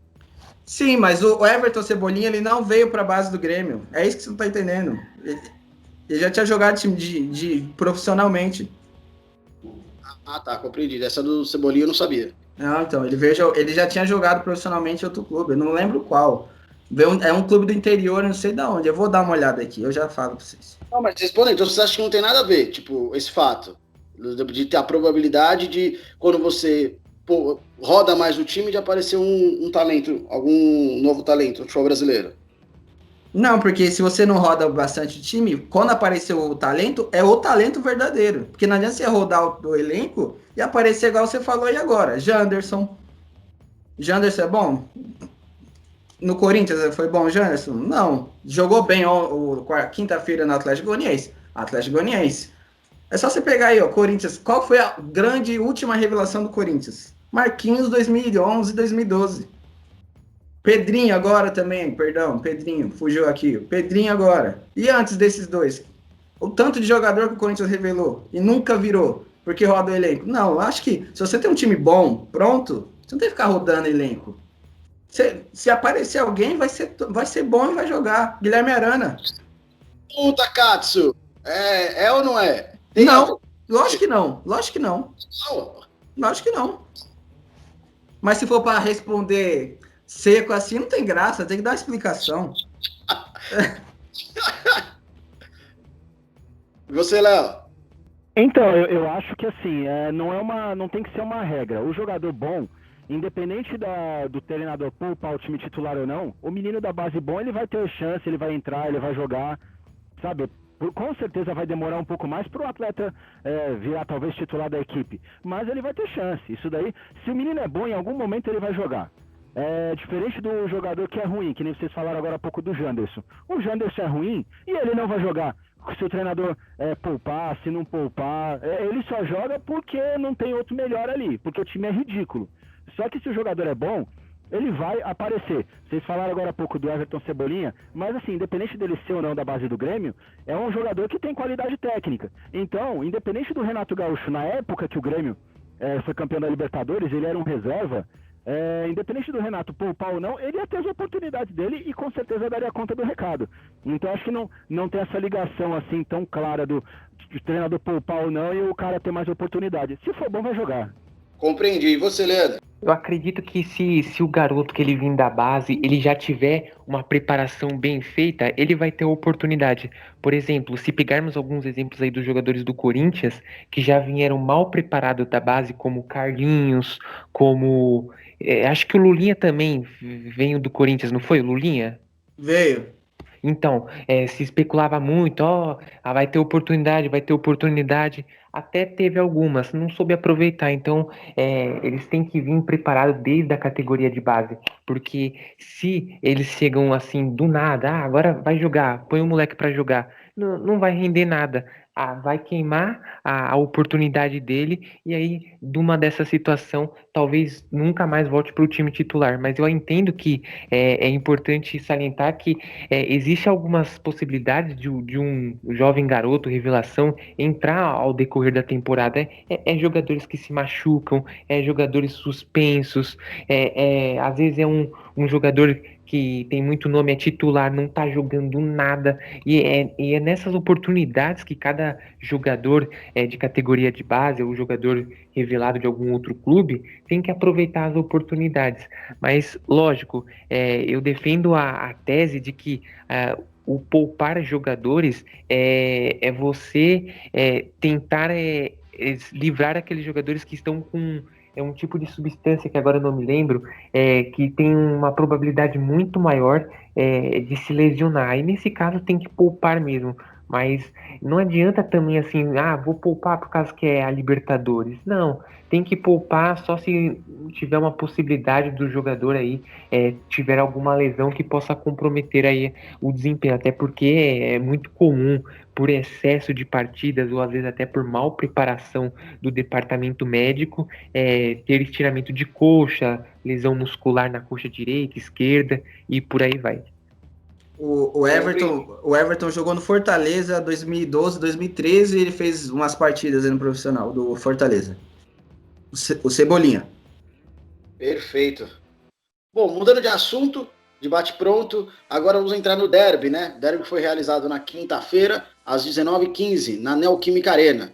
Sim, mas o Everton Cebolinha, ele não veio para a base do Grêmio. É isso que você não tá entendendo. Ele já tinha jogado profissionalmente. Ah, tá, compreendido. Essa do Cebolinha eu não sabia. Não, então, ele já tinha jogado profissionalmente em outro clube, eu não lembro qual. É um clube do interior, eu não sei de onde. Eu vou dar uma olhada aqui, eu já falo para vocês. Não, mas respondendo, então você acha que não tem nada a ver, tipo, esse fato? De ter a probabilidade de, quando você roda mais o time, de aparecer um talento, algum novo talento no futebol brasileiro? Não, porque se você não roda bastante time, quando apareceu o talento, é o talento verdadeiro. Porque não adianta você rodar o elenco e aparecer igual você falou aí agora. Janderson é bom? No Corinthians foi bom, Janderson? Não. Jogou bem quinta-feira no Atlético Goianiense. Atlético Goianiense. É só você pegar aí, ó, Corinthians. Qual foi a grande última revelação do Corinthians? Marquinhos 2011, 2012. Pedrinho agora também, perdão, Pedrinho, fugiu aqui. Pedrinho agora. E antes desses dois? O tanto de jogador que o Corinthians revelou e nunca virou, porque roda o elenco. Não, acho que se você tem um time bom, pronto, você não tem que ficar rodando elenco. Se aparecer alguém, vai ser bom e vai jogar. Guilherme Arana. Puta, Katsu! É ou não é? Não, lógico que não. Lógico que não. Não. Lógico que não. Mas se for para responder seco assim, não tem graça, tem que dar uma explicação. E você, Léo? Então, eu acho que assim, não tem que ser uma regra. O jogador bom, independente do treinador poupar o time titular ou não, o menino da base bom, ele vai ter chance, ele vai entrar, ele vai jogar, sabe? Com certeza vai demorar um pouco mais para o atleta virar talvez titular da equipe, mas ele vai ter chance. Isso daí, se o menino é bom, em algum momento ele vai jogar. É diferente do jogador que é ruim, que nem vocês falaram agora há pouco do Janderson. O Janderson é ruim e ele não vai jogar. Se o treinador poupar, se não poupar, ele só joga porque não tem outro melhor ali, porque o time é ridículo. Só que se o jogador é bom, ele vai aparecer. Vocês falaram agora há pouco do Everton Cebolinha, mas assim, independente dele ser ou não da base do Grêmio, é um jogador que tem qualidade técnica. Então, independente do Renato Gaúcho, na época que o Grêmio foi campeão da Libertadores, ele era um reserva, independente do Renato poupar ou não, ele ia ter as oportunidades dele e com certeza daria conta do recado. Então acho que não tem essa ligação assim tão clara do treinador poupar ou não e o cara ter mais oportunidade. Se for bom, vai jogar. Compreendi. E você, Leandro? Eu acredito que se o garoto que ele vir da base, ele já tiver uma preparação bem feita, ele vai ter oportunidade. Por exemplo, se pegarmos alguns exemplos aí dos jogadores do Corinthians, que já vieram mal preparados da base, como Carlinhos, como... acho que o Lulinha também veio do Corinthians, não foi o Lulinha? Veio. Então, se especulava muito, vai ter oportunidade, vai ter oportunidade. Até teve algumas, não soube aproveitar. Então, eles têm que vir preparados desde a categoria de base. Porque se eles chegam assim do nada, agora vai jogar, põe o moleque para jogar, não vai render nada. Vai queimar a oportunidade dele, e aí, de uma dessa situação, talvez nunca mais volte para o time titular. Mas eu entendo que é importante salientar que existe algumas possibilidades de um jovem garoto, revelação, entrar ao decorrer da temporada. Jogadores que se machucam, jogadores suspensos, às vezes é um jogador que tem muito nome, é titular, não tá jogando nada, e é nessas oportunidades que cada jogador de categoria de base, ou jogador revelado de algum outro clube, tem que aproveitar as oportunidades. Mas, lógico, eu defendo a tese de que o poupar jogadores é você tentar livrar aqueles jogadores que estão com um tipo de substância que agora eu não me lembro, que tem uma probabilidade muito maior de se lesionar. E nesse caso tem que poupar mesmo. Mas não adianta também assim, vou poupar por causa que é a Libertadores. Não, tem que poupar só se tiver uma possibilidade do jogador aí tiver alguma lesão que possa comprometer aí o desempenho. Até porque é muito comum, por excesso de partidas ou às vezes até por mal preparação do departamento médico, ter estiramento de coxa, lesão muscular na coxa direita, esquerda e por aí vai. O Everton jogou no Fortaleza 2012, 2013 e ele fez umas partidas aí no profissional do Fortaleza. O Cebolinha. Perfeito. Bom, mudando de assunto, debate pronto, agora vamos entrar no derby, né? O derby foi realizado na quinta-feira, às 19h15, na Neoquímica Arena.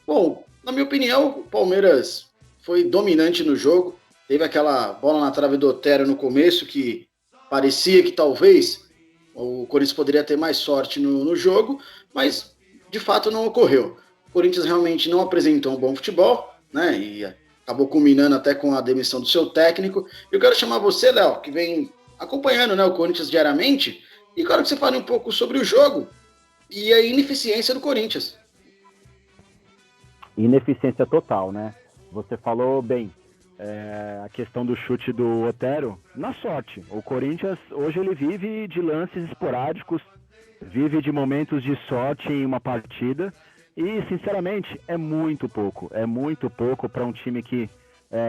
Bom, na minha opinião, o Palmeiras foi dominante no jogo, teve aquela bola na trave do Otero no começo, que parecia que talvez o Corinthians poderia ter mais sorte no jogo, mas de fato não ocorreu. O Corinthians realmente não apresentou um bom futebol, né? E acabou culminando até com a demissão do seu técnico. Eu quero chamar você, Léo, que vem acompanhando, né, o Corinthians diariamente, e quero que você fale um pouco sobre o jogo e a ineficiência do Corinthians. Ineficiência total, né? Você falou bem. a questão do chute do Otero na sorte. O Corinthians hoje ele vive de lances esporádicos, vive de momentos de sorte em uma partida e, sinceramente, é muito pouco para um time que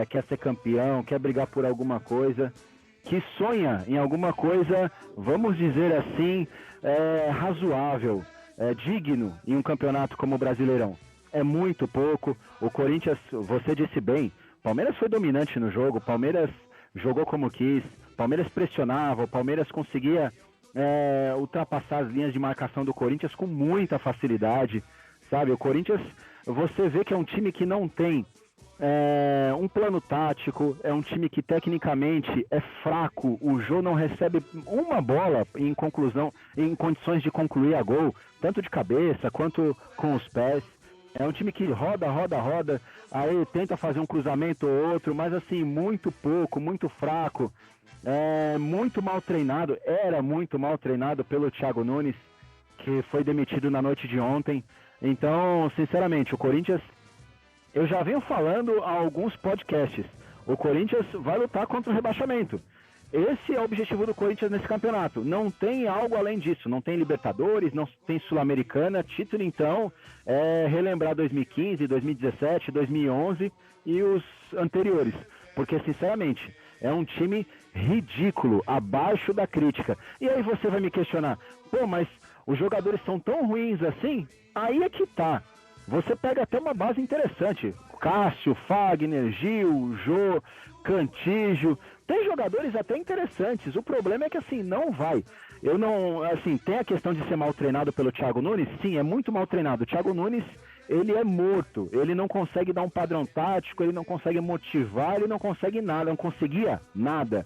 quer ser campeão, quer brigar por alguma coisa, que sonha em alguma coisa, vamos dizer assim, razoável, digno em um campeonato como o Brasileirão. É muito pouco. O Corinthians, você disse bem, o Palmeiras foi dominante no jogo, o Palmeiras jogou como quis, o Palmeiras pressionava, o Palmeiras conseguia ultrapassar as linhas de marcação do Corinthians com muita facilidade, sabe? O Corinthians, você vê que é um time que não tem um plano tático, é um time que tecnicamente é fraco, o Jô não recebe uma bola em condições de concluir a gol, tanto de cabeça quanto com os pés. É um time que roda, aí tenta fazer um cruzamento ou outro, mas assim, muito pouco, muito fraco, muito mal treinado, era muito mal treinado pelo Thiago Nunes, que foi demitido na noite de ontem. Então, sinceramente, o Corinthians, eu já venho falando há alguns podcasts, o Corinthians vai lutar contra o rebaixamento. Esse é o objetivo do Corinthians nesse campeonato. Não tem algo além disso. Não tem Libertadores, não tem Sul-Americana. Título, então, é relembrar 2015, 2017, 2011 e os anteriores. Porque, sinceramente, é um time ridículo, abaixo da crítica. E aí você vai me questionar, pô, mas os jogadores são tão ruins assim? Aí é que tá. Você pega até uma base interessante. Cássio, Fagner, Gil, Jô, Cantígio. Tem jogadores até interessantes. O problema é que assim, não vai. Eu não. Assim, tem a questão de ser mal treinado pelo Thiago Nunes? Sim, é muito mal treinado. O Thiago Nunes, ele é morto. Ele não consegue dar um padrão tático, ele não consegue motivar, ele não consegue nada, não conseguia nada.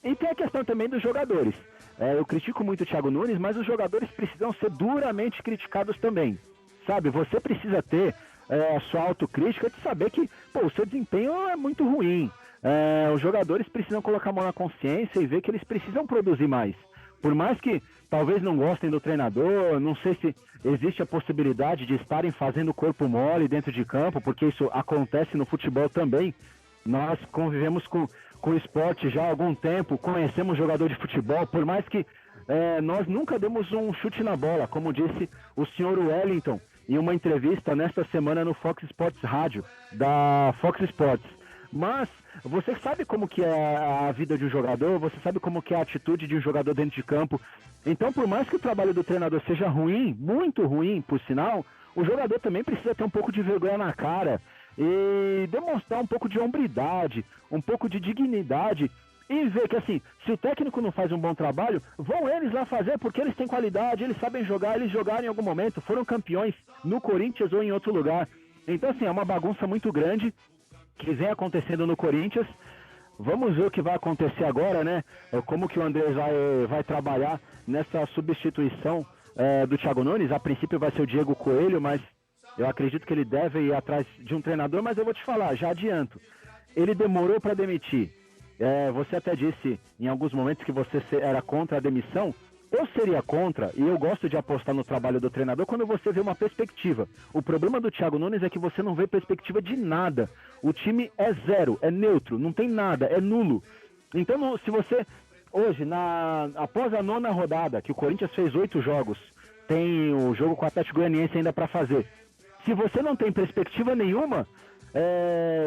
E tem a questão também dos jogadores. Eu critico muito o Thiago Nunes, mas os jogadores precisam ser duramente criticados também. Sabe, você precisa ter a sua autocrítica de saber que, pô, o seu desempenho é muito ruim. Os jogadores precisam colocar a mão na consciência e ver que eles precisam produzir mais. Por mais que talvez não gostem do treinador, não sei se existe a possibilidade de estarem fazendo corpo mole dentro de campo, porque isso acontece no futebol também. Nós convivemos com o esporte já há algum tempo, conhecemos jogador de futebol, por mais que nós nunca demos um chute na bola, como disse o senhor Wellington em uma entrevista nesta semana no Fox Sports Rádio, da Fox Sports. Mas você sabe como que é a vida de um jogador, você sabe como que é a atitude de um jogador dentro de campo. Então, por mais que o trabalho do treinador seja ruim, muito ruim, por sinal, o jogador também precisa ter um pouco de vergonha na cara e demonstrar um pouco de hombridade, um pouco de dignidade e ver que, assim, se o técnico não faz um bom trabalho, vão eles lá fazer, porque eles têm qualidade, eles sabem jogar, eles jogaram em algum momento, foram campeões no Corinthians ou em outro lugar. Então, assim, é uma bagunça muito grande que vem acontecendo no Corinthians. Vamos ver o que vai acontecer agora, né? Como que o Andrés vai trabalhar nessa substituição do Thiago Nunes. A princípio vai ser o Diego Coelho, mas eu acredito que ele deve ir atrás de um treinador, mas eu vou te falar, já adianto. Ele demorou para demitir. Você até disse em alguns momentos que você era contra a demissão. Eu seria contra, e eu gosto de apostar no trabalho do treinador quando você vê uma perspectiva. O problema do Thiago Nunes é que você não vê perspectiva de nada. O time é zero, é neutro, não tem nada, é nulo. Então, se você, hoje, após a 9ª rodada, que o Corinthians fez 8 jogos, tem o jogo com o Atlético Goianiense ainda para fazer. Se você não tem perspectiva nenhuma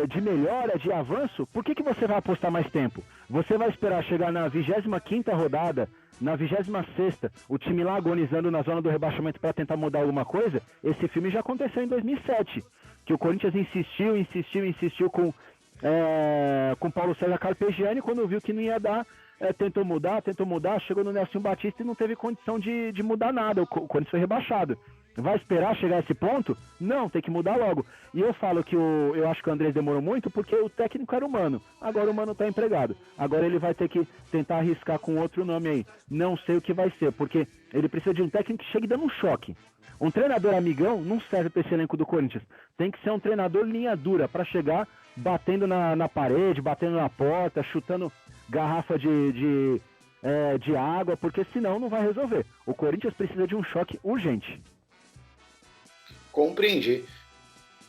de melhora, de avanço, por que você vai apostar mais tempo? Você vai esperar chegar na 25ª rodada, na 26ª, o time lá agonizando na zona do rebaixamento para tentar mudar alguma coisa?Esse filme já aconteceu em 2007, que o Corinthians insistiu com Paulo César Carpegiani, quando viu que não ia dar, tentou mudar, chegou no Nelson Batista e não teve condição de mudar nada, o Corinthians foi rebaixado. Vai esperar chegar a esse ponto? Não, tem que mudar logo. E eu falo que eu acho que o Andrés demorou muito porque o técnico era humano. Agora o Mano está empregado. Agora ele vai ter que tentar arriscar com outro nome aí. Não sei o que vai ser, porque ele precisa de um técnico que chegue dando um choque. Um treinador amigão não serve para esse elenco do Corinthians. Tem que ser um treinador linha dura para chegar batendo na parede, batendo na porta, chutando garrafa de água, porque senão não vai resolver. O Corinthians precisa de um choque urgente. Compreendi.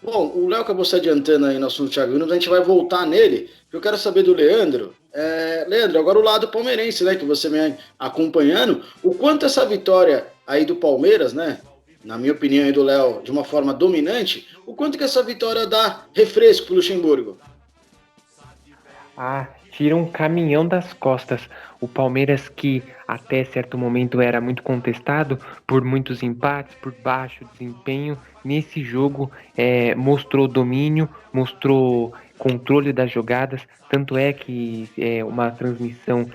Bom, o Léo acabou se adiantando aí no assunto do Thiago Nunes, a gente vai voltar nele. Eu quero saber do Leandro. Leandro, agora o lado palmeirense, né, que você me acompanhando, o quanto essa vitória aí do Palmeiras, né, na minha opinião e do Léo, de uma forma dominante, o quanto que essa vitória dá refresco pro Luxemburgo? Ah, tira um caminhão das costas. O Palmeiras, que até certo momento era muito contestado por muitos empates, por baixo desempenho, nesse jogo mostrou domínio, mostrou controle das jogadas. Tanto é que uma transmissão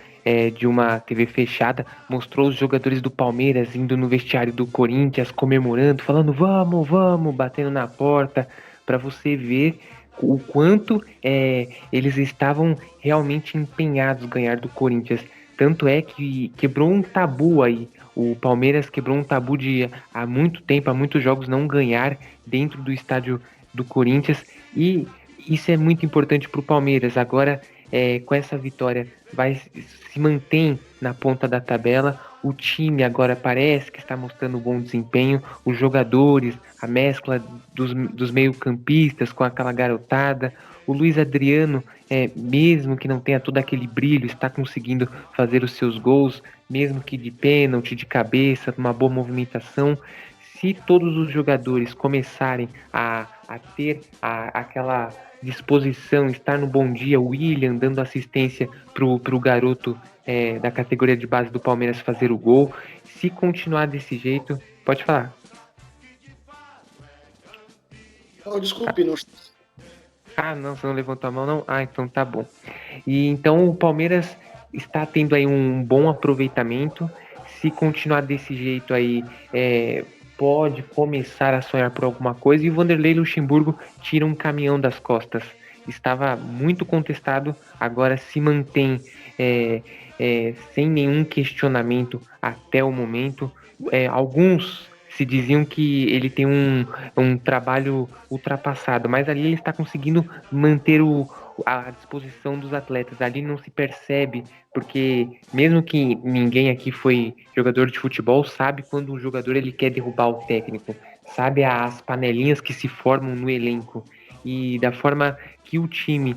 de uma TV fechada mostrou os jogadores do Palmeiras indo no vestiário do Corinthians, comemorando, falando vamos, vamos, batendo na porta, para você ver o quanto eles estavam realmente empenhados em ganhar do Corinthians. Tanto é que quebrou um tabu aí. O Palmeiras quebrou um tabu de há muito tempo, há muitos jogos não ganhar dentro do estádio do Corinthians. E isso é muito importante para o Palmeiras. Agora, com essa vitória, se mantém na ponta da tabela. O time agora parece que está mostrando bom desempenho. Os jogadores, a mescla dos meio-campistas com aquela garotada. O Luiz Adriano, mesmo que não tenha todo aquele brilho, está conseguindo fazer os seus gols, mesmo que de pênalti, de cabeça, uma boa movimentação. Se todos os jogadores começarem a ter aquela disposição, estar no bom dia, o William dando assistência pro garoto da categoria de base do Palmeiras fazer o gol, se continuar desse jeito, pode falar. Oh, desculpe, não... Ah, não, você não levantou a mão, não? Ah, então tá bom. E então o Palmeiras está tendo aí um bom aproveitamento. Se continuar desse jeito aí, pode começar a sonhar por alguma coisa. E o Vanderlei Luxemburgo tira um caminhão das costas. Estava muito contestado, agora se mantém sem nenhum questionamento até o momento. Alguns se diziam que ele tem um trabalho ultrapassado, mas ali ele está conseguindo manter a disposição dos atletas. Ali não se percebe, porque mesmo que ninguém aqui foi jogador de futebol, sabe quando o jogador ele quer derrubar o técnico, sabe as panelinhas que se formam no elenco. E da forma que o time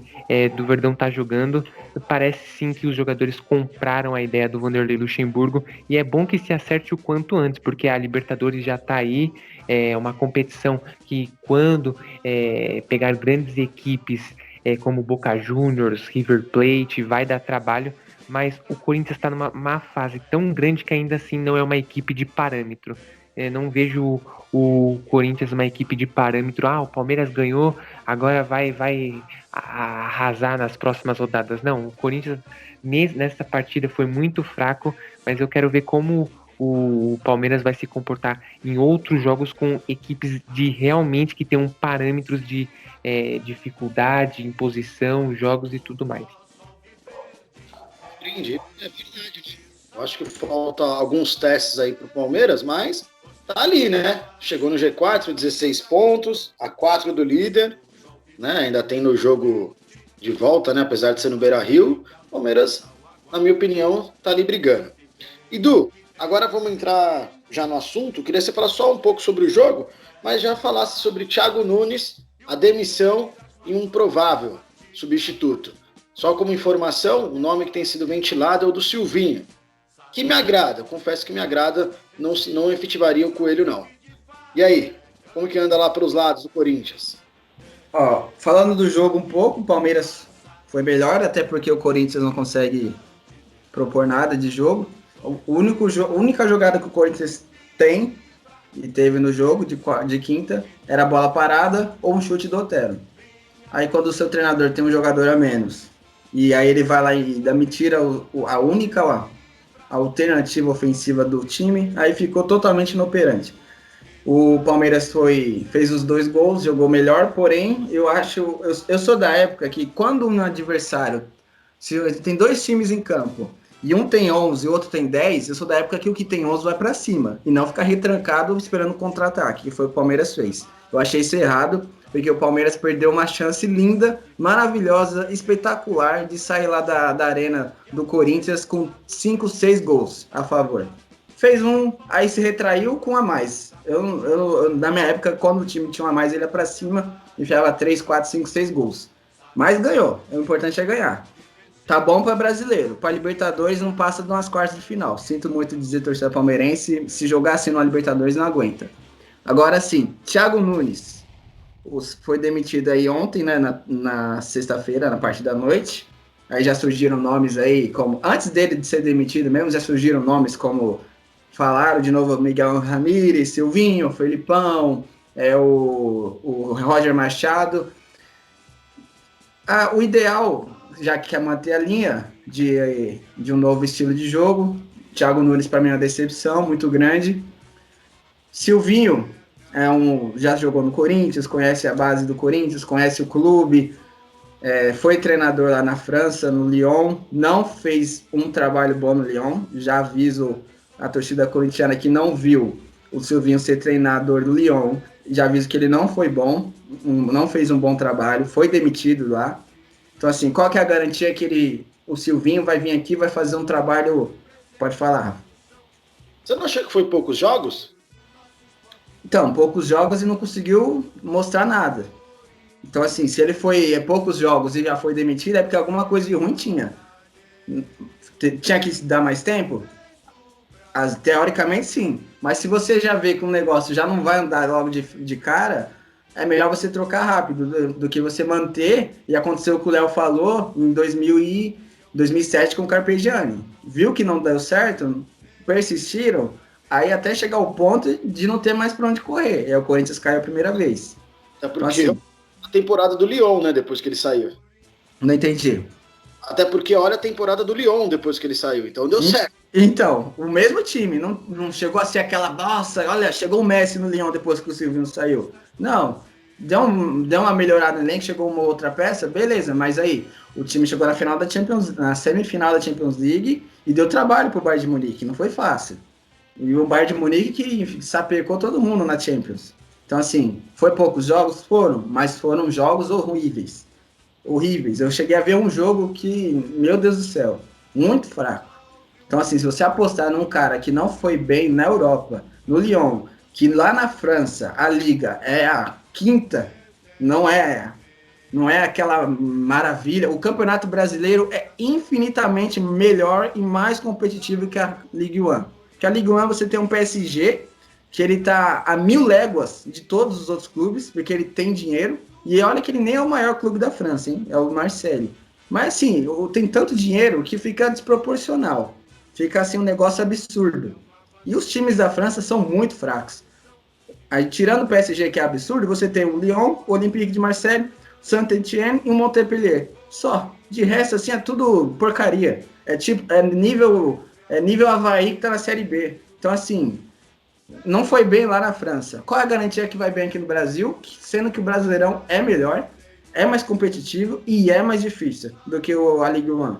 do Verdão está jogando, parece sim que os jogadores compraram a ideia do Vanderlei Luxemburgo, e é bom que se acerte o quanto antes, porque a Libertadores já está aí, é uma competição que quando pegar grandes equipes como Boca Juniors, River Plate, vai dar trabalho, mas o Corinthians está numa má fase tão grande que ainda assim não é uma equipe de parâmetro. Não vejo o Corinthians uma equipe de parâmetro. O Palmeiras ganhou, agora vai arrasar nas próximas rodadas. Não, o Corinthians nessa partida foi muito fraco, mas eu quero ver como o Palmeiras vai se comportar em outros jogos com equipes de realmente que tenham parâmetros de dificuldade, imposição, jogos e tudo mais. Entendi. É verdade. Eu acho que falta alguns testes aí pro Palmeiras, mas tá ali, né? Chegou no G4, 16 pontos, a 4 do líder, né? Ainda tem no jogo de volta, né? Apesar de ser no Beira-Rio, Palmeiras, na minha opinião, tá ali brigando. E Du, agora vamos entrar já no assunto. Queria que você falasse só um pouco sobre o jogo, mas já falasse sobre Thiago Nunes, a demissão e um provável substituto. Só como informação, o nome que tem sido ventilado é o do Silvinho, que me agrada, confesso que me agrada, não efetivaria o Coelho, não. E aí, como que anda lá para os lados do Corinthians? Falando do jogo um pouco, o Palmeiras foi melhor, até porque o Corinthians não consegue propor nada de jogo. A única jogada que o Corinthians tem e teve no jogo de quinta era a bola parada ou um chute do Otero. Aí quando o seu treinador tem um jogador a menos e aí ele vai lá e me tira a única alternativa ofensiva do time, aí ficou totalmente inoperante. O Palmeiras fez os 2 gols, jogou melhor, porém eu sou da época que quando um adversário, se tem 2 times em campo e um tem 11 e o outro tem 10, eu sou da época que o que tem 11 vai para cima e não ficar retrancado esperando contra-ataque, que foi o que o Palmeiras fez. Eu achei isso errado, porque o Palmeiras perdeu uma chance linda, maravilhosa, espetacular de sair lá da arena do Corinthians com 5, 6 gols a favor. fez um, aí se retraiu com um a mais. Na minha época, quando o time tinha um a mais, ele ia pra cima, enfiava 3, 4, 5, 6 gols. Mas ganhou, o importante é ganhar. Tá bom para brasileiro, para Libertadores não passa de umas quartas de final. Sinto muito dizer, torcida palmeirense, se jogar assim no Libertadores não aguenta. Agora sim, Thiago Nunes foi demitido aí ontem, né, na sexta-feira, na parte da noite. Aí já surgiram nomes aí, como antes dele de ser demitido mesmo, já surgiram nomes como falaram de novo Miguel Ramírez, Silvinho, Felipão, o Roger Machado. O ideal, já que quer manter a linha de um novo estilo de jogo, Thiago Nunes para mim é uma decepção muito grande. Silvinho já jogou no Corinthians, conhece a base do Corinthians, conhece o clube, foi treinador lá na França, no Lyon, não fez um trabalho bom no Lyon, já aviso a torcida corintiana que não viu o Silvinho ser treinador do Lyon, já aviso que ele não foi bom, não fez um bom trabalho, foi demitido lá. Então assim, qual que é a garantia que o Silvinho vai vir aqui e vai fazer um trabalho, pode falar, Rafa? Você não achou que foi poucos jogos? Então, poucos jogos e não conseguiu mostrar nada. Então, assim, se ele foi poucos jogos e já foi demitido, é porque alguma coisa de ruim tinha. Tinha que dar mais tempo? Teoricamente, sim. Mas se você já vê que um negócio já não vai andar logo de cara, é melhor você trocar rápido do que você manter. E aconteceu o que o Léo falou em 2007 com o Carpegiani. Viu que não deu certo, persistiram, aí até chegar ao ponto de não ter mais para onde correr. O Corinthians caiu a primeira vez. É porque então, assim, a temporada do Lyon, né, depois que ele saiu. Não entendi. Até porque olha a temporada do Lyon depois que ele saiu, então deu certo. Então, o mesmo time, não chegou a ser aquela, nossa, olha, chegou o Messi no Lyon depois que o Silvinho saiu. Não, deu uma melhorada no elenco, chegou uma outra peça, beleza, mas aí, o time chegou na semifinal da Champions League e deu trabalho pro Bayern de Munique, não foi fácil. E o Bayern de Munique que sapecou todo mundo na Champions. Então, assim, foi poucos jogos? Foram, mas foram jogos horríveis. Horríveis. Eu cheguei a ver um jogo que, meu Deus do céu, muito fraco. Então, assim, se você apostar num cara que não foi bem na Europa, no Lyon, que lá na França a Liga é a quinta, não é aquela maravilha. O Campeonato Brasileiro é infinitamente melhor e mais competitivo que a Ligue 1. Porque a Ligue 1 você tem um PSG que ele tá a 1000 léguas de todos os outros clubes, porque ele tem dinheiro. E olha que ele nem é o maior clube da França, hein? É o Marseille. Mas assim, tem tanto dinheiro que fica desproporcional. Fica assim um negócio absurdo. E os times da França são muito fracos. Aí, tirando o PSG, que é absurdo, você tem o Lyon, o Olympique de Marseille, Saint-Étienne e o Montpellier. Só. De resto, assim, é tudo porcaria. É nível Avaí que tá na Série B. Então, assim, não foi bem lá na França. Qual é a garantia que vai bem aqui no Brasil? Sendo que o Brasileirão é melhor, é mais competitivo e é mais difícil do que a Ligue 1.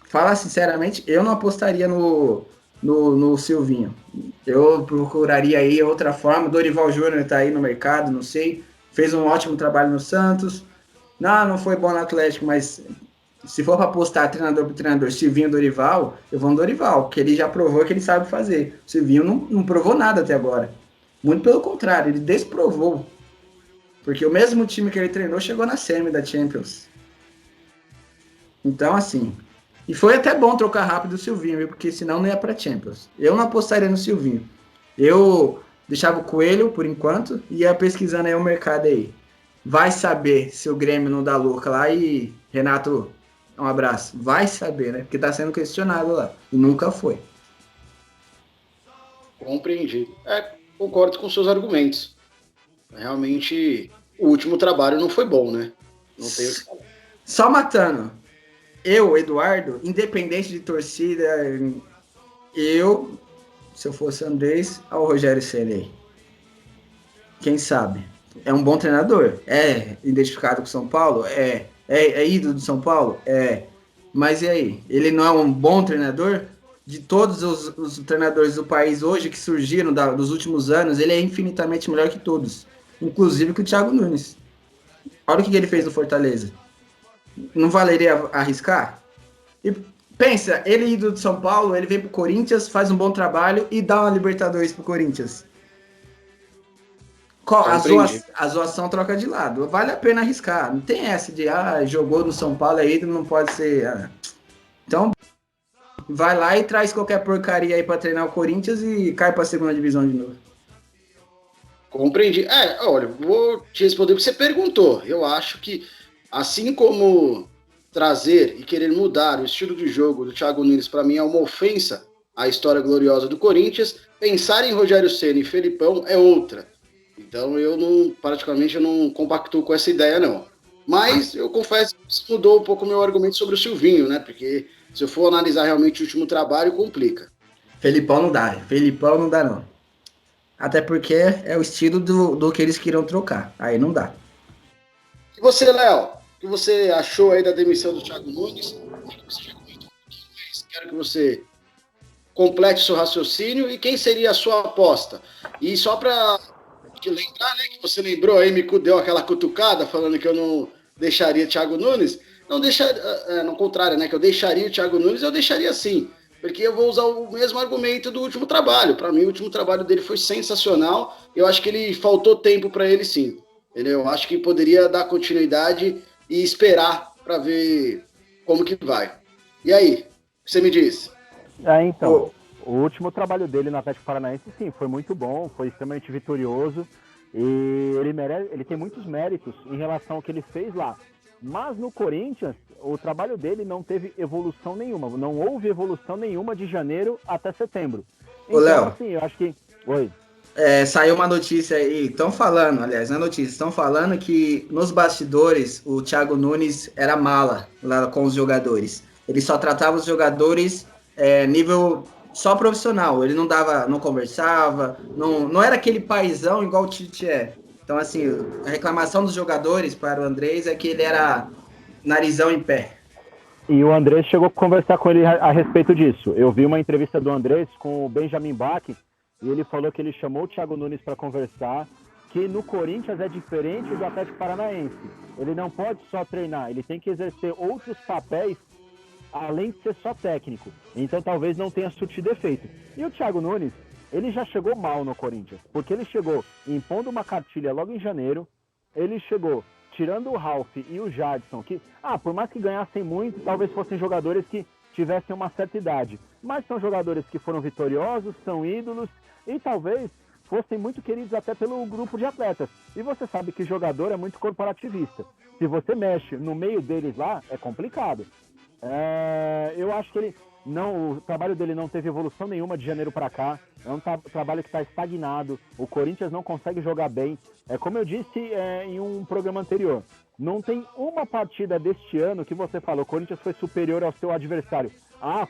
Falar sinceramente, eu não apostaria no Silvinho. Eu procuraria aí outra forma. Dorival Júnior tá aí no mercado, não sei. Fez um ótimo trabalho no Santos. Não foi bom no Atlético, mas se for para apostar treinador por treinador, Silvinho, Dorival, eu vou no Dorival, porque ele já provou que ele sabe fazer. O Silvinho não provou nada até agora. Muito pelo contrário, ele desprovou. Porque o mesmo time que ele treinou chegou na semi da Champions. Então, assim... E foi até bom trocar rápido o Silvinho, porque senão não ia para Champions. Eu não apostaria no Silvinho. Eu deixava o Coelho, por enquanto, e ia pesquisando aí o mercado aí. Vai saber se o Grêmio não dá louca lá e... Renato, um abraço. Vai saber, né? Porque tá sendo questionado lá. E nunca foi. Compreendido. Concordo com seus argumentos. Realmente, o último trabalho não foi bom, né? Não tenho o que falar. Só matando. Eu, Eduardo, independente de torcida, se eu fosse Andrés, ao Rogério Ceni. Quem sabe? É um bom treinador. É identificado com São Paulo? É ídolo de São Paulo? Mas e aí? Ele não é um bom treinador? De todos os treinadores do país hoje que surgiram dos últimos anos, ele é infinitamente melhor que todos. Inclusive que o Thiago Nunes. Olha o que ele fez no Fortaleza. Não valeria arriscar? E Pensa, ele indo de São Paulo, ele vem pro Corinthians, faz um bom trabalho e dá uma Libertadores pro Corinthians. A zoação troca de lado. Vale a pena arriscar. Não tem essa de, jogou no São Paulo aí, não pode ser... Então, vai lá e traz qualquer porcaria aí pra treinar o Corinthians e cai pra segunda divisão de novo. Compreendi. Olha, vou te responder o que você perguntou. Eu acho que, assim como trazer e querer mudar o estilo de jogo do Thiago Nunes, para mim, é uma ofensa à história gloriosa do Corinthians, pensar em Rogério Ceni e Felipão é outra. Então, particularmente, eu não compactuo com essa ideia, não. Mas, eu confesso que mudou um pouco o meu argumento sobre o Silvinho, né? Porque, se eu for analisar realmente o último trabalho, complica. Felipão não dá, não. Até porque é o estilo do que eles queriam trocar. Aí não dá. E você, Léo? O que você achou aí da demissão do Thiago Nunes? Você já comentou um pouquinho, mas quero que você complete seu raciocínio e quem seria a sua aposta. E só para te lembrar, né, que você lembrou aí, me deu aquela cutucada falando que eu não deixaria o Thiago Nunes. Não deixaria, no contrário, né, que eu deixaria o Thiago Nunes, eu deixaria sim. Porque eu vou usar o mesmo argumento do último trabalho. Para mim, o último trabalho dele foi sensacional. Eu acho que ele faltou tempo para ele, sim. Eu acho que poderia dar continuidade e esperar para ver como que vai. E aí, o que você me diz? Então, o último trabalho dele no Atlético Paranaense, sim, foi muito bom, foi extremamente vitorioso e ele tem muitos méritos em relação ao que ele fez lá. Mas no Corinthians, o trabalho dele não teve evolução nenhuma, não houve evolução nenhuma de janeiro até setembro. Então, Léo, assim, eu acho que... Oi. Saiu uma notícia aí, estão falando que nos bastidores o Thiago Nunes era mala lá com os jogadores. Ele só tratava os jogadores nível só profissional, ele não conversava, não era aquele paizão igual o Tite é. Então, assim, a reclamação dos jogadores para o Andrés é que ele era narizão em pé. E o Andrés chegou a conversar com ele a respeito disso. Eu vi uma entrevista do Andrés com o Benjamin Bach, e ele falou que ele chamou o Thiago Nunes para conversar, que no Corinthians é diferente do Atlético Paranaense. Ele não pode só treinar, ele tem que exercer outros papéis além de ser só técnico. Então talvez não tenha surtido efeito. E o Thiago Nunes, ele já chegou mal no Corinthians, porque ele chegou impondo uma cartilha logo em janeiro, ele chegou tirando o Ralf e o Jadson, que, por mais que ganhassem muito, talvez fossem jogadores que tivessem uma certa idade. Mas são jogadores que foram vitoriosos, são ídolos e talvez fossem muito queridos até pelo grupo de atletas. E você sabe que jogador é muito corporativista. Se você mexe no meio deles lá, é complicado. Eu acho que o trabalho dele não teve evolução nenhuma de janeiro para cá. É um trabalho que está estagnado. O Corinthians não consegue jogar bem. Como eu disse em um programa anterior, não tem uma partida deste ano que você fala, o Corinthians foi superior ao seu adversário.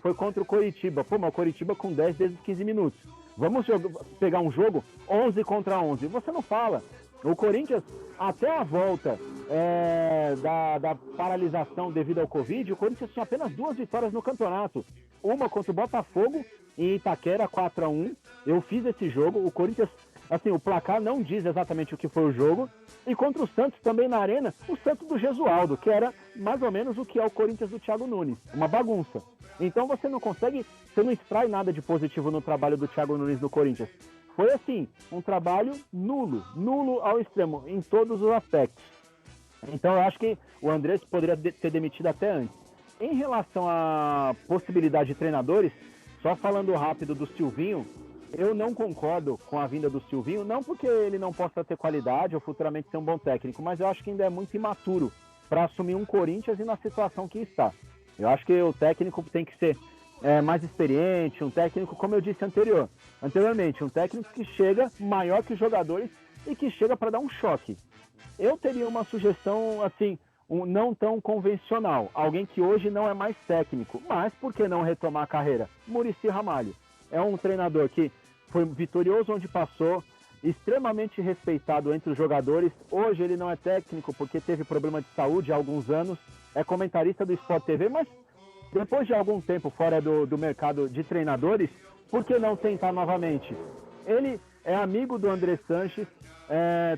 Foi contra o Coritiba. Mas o Coritiba com 10 desde 15 minutos. Vamos pegar um jogo 11 contra 11. Você não fala. O Corinthians, até a volta da paralisação devido ao Covid, o Corinthians tinha apenas 2 vitórias no campeonato. Uma contra o Botafogo, em Itaquera, 4-1. Eu fiz esse jogo. O Corinthians, assim, o placar não diz exatamente o que foi o jogo. E contra o Santos, também na Arena, o Santos do Gesualdo, que era mais ou menos o que é o Corinthians do Thiago Nunes. Uma bagunça. Então você não extrai nada de positivo no trabalho do Thiago Nunes no Corinthians. Foi assim, um trabalho nulo ao extremo, em todos os aspectos. Então eu acho que o Andrés poderia ser demitido até antes. Em relação à possibilidade de treinadores, só falando rápido do Silvinho, eu não concordo com a vinda do Silvinho, não porque ele não possa ter qualidade ou futuramente ser um bom técnico, mas eu acho que ainda é muito imaturo para assumir um Corinthians e na situação que está. Eu acho que o técnico tem que ser mais experiente, um técnico, como eu disse anteriormente, um técnico que chega maior que os jogadores e que chega para dar um choque. Eu teria uma sugestão, assim, não tão convencional, alguém que hoje não é mais técnico, mas por que não retomar a carreira? Muricy Ramalho. É um treinador que foi vitorioso onde passou, extremamente respeitado entre os jogadores. Hoje ele não é técnico porque teve problema de saúde há alguns anos, é comentarista do Sport TV, mas depois de algum tempo fora do mercado de treinadores, por que não tentar novamente? Ele é amigo do André Sanches,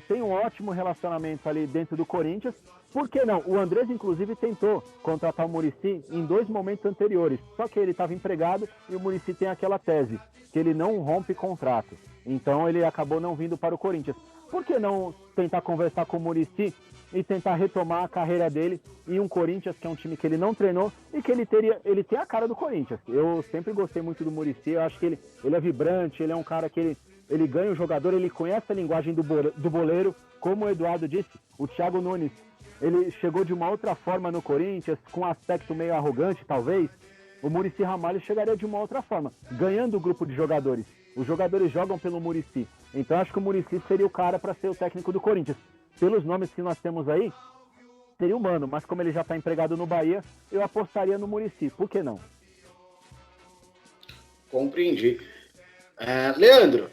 tem um ótimo relacionamento ali dentro do Corinthians, Por que não? O Andrés, inclusive, tentou contratar o Muricy em 2 momentos anteriores. Só que ele estava empregado e o Muricy tem aquela tese, que ele não rompe contrato. Então ele acabou não vindo para o Corinthians. Por que não tentar conversar com o Muricy e tentar retomar a carreira dele em um Corinthians, que é um time que ele não treinou e que ele tem a cara do Corinthians. Eu sempre gostei muito do Muricy, eu acho que ele é vibrante, ele é um cara que ele ganha o jogador, ele conhece a linguagem do boleiro, como o Eduardo disse, o Thiago Nunes. Ele chegou de uma outra forma no Corinthians, com um aspecto meio arrogante, talvez. O Muricy Ramalho chegaria de uma outra forma, ganhando o grupo de jogadores. Os jogadores jogam pelo Muricy. Então acho que o Muricy seria o cara para ser o técnico do Corinthians. Pelos nomes que nós temos aí, seria o Mano, mas como ele já está empregado no Bahia, eu apostaria no Muricy. Por que não? Compreendi. Leandro,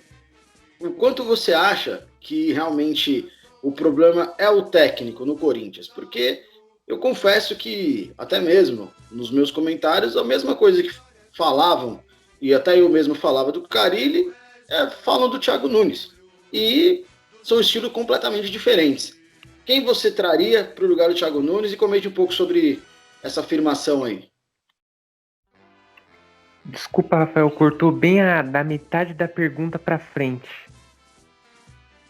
o quanto você acha que realmente o problema é o técnico no Corinthians? Porque eu confesso que, até mesmo nos meus comentários, a mesma coisa que falavam, e até eu mesmo falava do Carille, falam do Thiago Nunes. E são estilos completamente diferentes. Quem você traria para o lugar do Thiago Nunes? E comente um pouco sobre essa afirmação aí. Desculpa, Rafael, cortou bem da metade da pergunta para frente.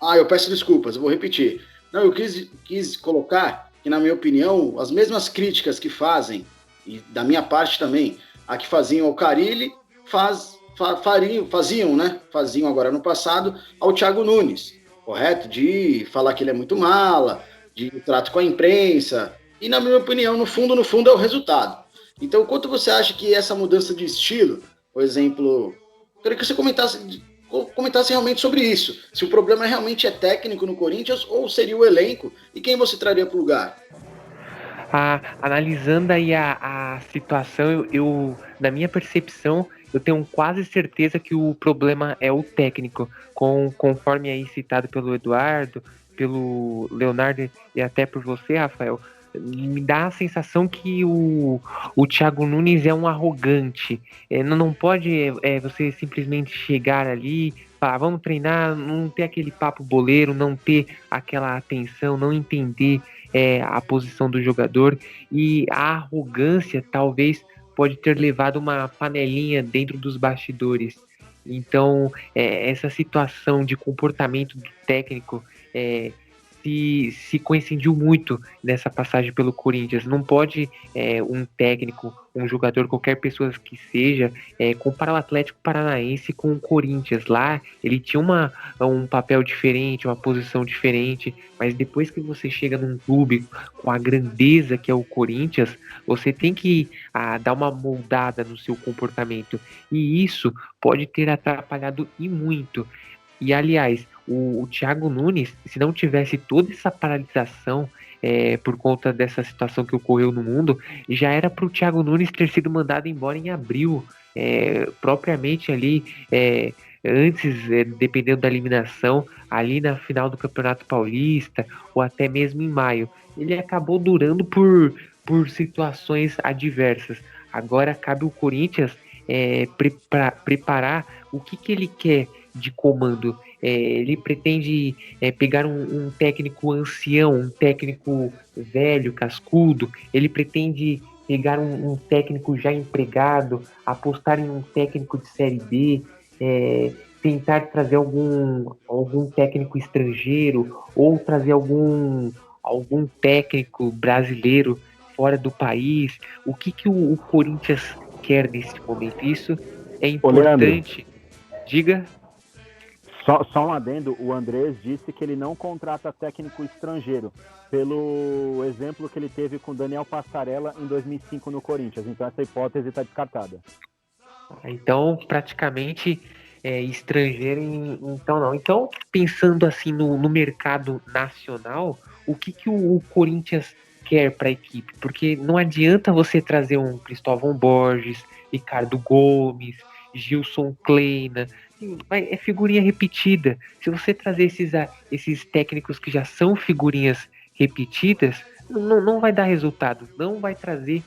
Eu peço desculpas, eu vou repetir. Não, eu quis colocar que, na minha opinião, as mesmas críticas que fazem, e da minha parte também, a que faziam ao Carille, faziam agora no passado ao Thiago Nunes, correto? De falar que ele é muito mala, de trato com a imprensa, e na minha opinião, no fundo é o resultado. Então, quanto você acha que essa mudança de estilo, por exemplo, eu queria que você comentasse realmente sobre isso. Se o problema realmente é técnico no Corinthians ou seria o elenco e quem você traria para o lugar? Analisando aí a situação, eu, na minha percepção, eu tenho quase certeza que o problema é o técnico, conforme aí citado pelo Eduardo, pelo Leonardo e até por você, Rafael. Me dá a sensação que o Thiago Nunes é um arrogante. Não pode você simplesmente chegar ali, falar, vamos treinar, não ter aquele papo boleiro, não ter aquela atenção, não entender a posição do jogador. E a arrogância talvez pode ter levado uma panelinha dentro dos bastidores. Então, essa situação de comportamento do técnico se coincidiu muito nessa passagem pelo Corinthians. Não pode um técnico, um jogador, qualquer pessoa que seja, comparar o Atlético Paranaense com o Corinthians. Lá ele tinha um papel diferente, uma posição diferente, mas depois que você chega num clube com a grandeza que é o Corinthians, você tem que dar uma moldada no seu comportamento, e isso pode ter atrapalhado e muito. E, aliás, o Thiago Nunes, se não tivesse toda essa paralisação por conta dessa situação que ocorreu no mundo, já era para o Thiago Nunes ter sido mandado embora em abril, propriamente ali, antes, dependendo da eliminação, ali na final do Campeonato Paulista, ou até mesmo em maio. Ele acabou durando por situações adversas. Agora cabe o Corinthians preparar o que ele quer de comando. Ele pretende pegar um técnico ancião, um técnico velho, cascudo. Ele pretende pegar um técnico já empregado, apostar em um técnico de Série B, tentar trazer algum técnico estrangeiro, ou trazer algum técnico brasileiro fora do país. O que o Corinthians quer nesse momento? Isso é importante. Diga. Só um adendo, o Andrés disse que ele não contrata técnico estrangeiro, pelo exemplo que ele teve com Daniel Passarella em 2005 no Corinthians. Então essa hipótese está descartada. Então, praticamente estrangeiro, então não. Então, pensando assim no mercado nacional, o que o Corinthians quer para a equipe? Porque não adianta você trazer um Cristóvão Borges, Ricardo Gomes, Gilson Kleina, é figurinha repetida. Se você trazer esses técnicos que já são figurinhas repetidas, não vai dar resultado, não vai trazer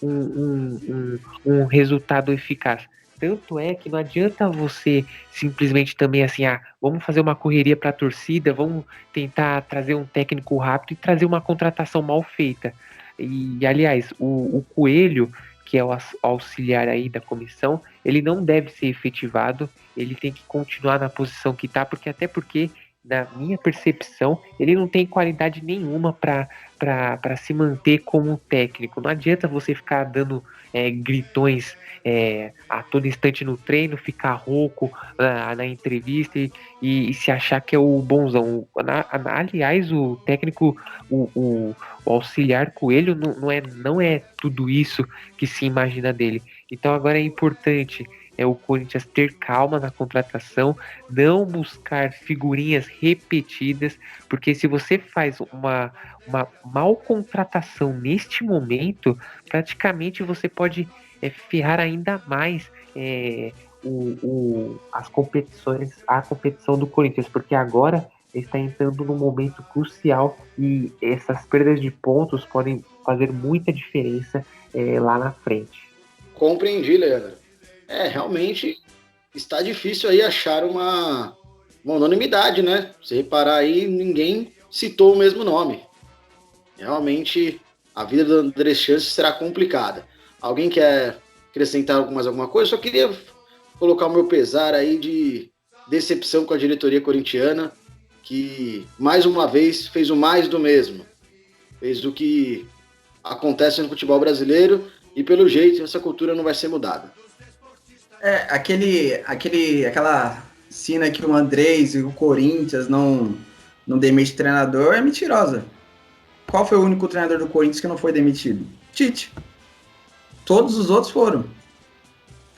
um resultado eficaz. Tanto é que não adianta você simplesmente também assim, vamos fazer uma correria para a torcida, vamos tentar trazer um técnico rápido e trazer uma contratação mal feita. E, aliás, o Coelho, que é o auxiliar aí da comissão, ele não deve ser efetivado, ele tem que continuar na posição que está, porque, na minha percepção, ele não tem qualidade nenhuma para se manter como técnico. Não adianta você ficar dando gritões a todo instante no treino, ficar rouco na entrevista e se achar que é o bonzão. Aliás, o técnico, o auxiliar Coelho não é tudo isso que se imagina dele. Então agora é importante o Corinthians ter calma na contratação, não buscar figurinhas repetidas, porque se você faz uma mal contratação neste momento, praticamente você pode ferrar ainda mais as competições, a competição do Corinthians, porque agora está entrando num momento crucial e essas perdas de pontos podem fazer muita diferença lá na frente. Compreendi, Leandro. Realmente está difícil aí achar uma unanimidade, né? Se reparar aí, ninguém citou o mesmo nome. Realmente, a vida do André Sanches será complicada. Alguém quer acrescentar mais alguma coisa? Só queria colocar o meu pesar aí de decepção com a diretoria corintiana, que, mais uma vez, fez o mais do mesmo. Fez o que acontece no futebol brasileiro e, pelo jeito, essa cultura não vai ser mudada. Aquela cena que o Andrés e o Corinthians não demite treinador é mentirosa. Qual foi o único treinador do Corinthians que não foi demitido? Tite. Todos os outros foram.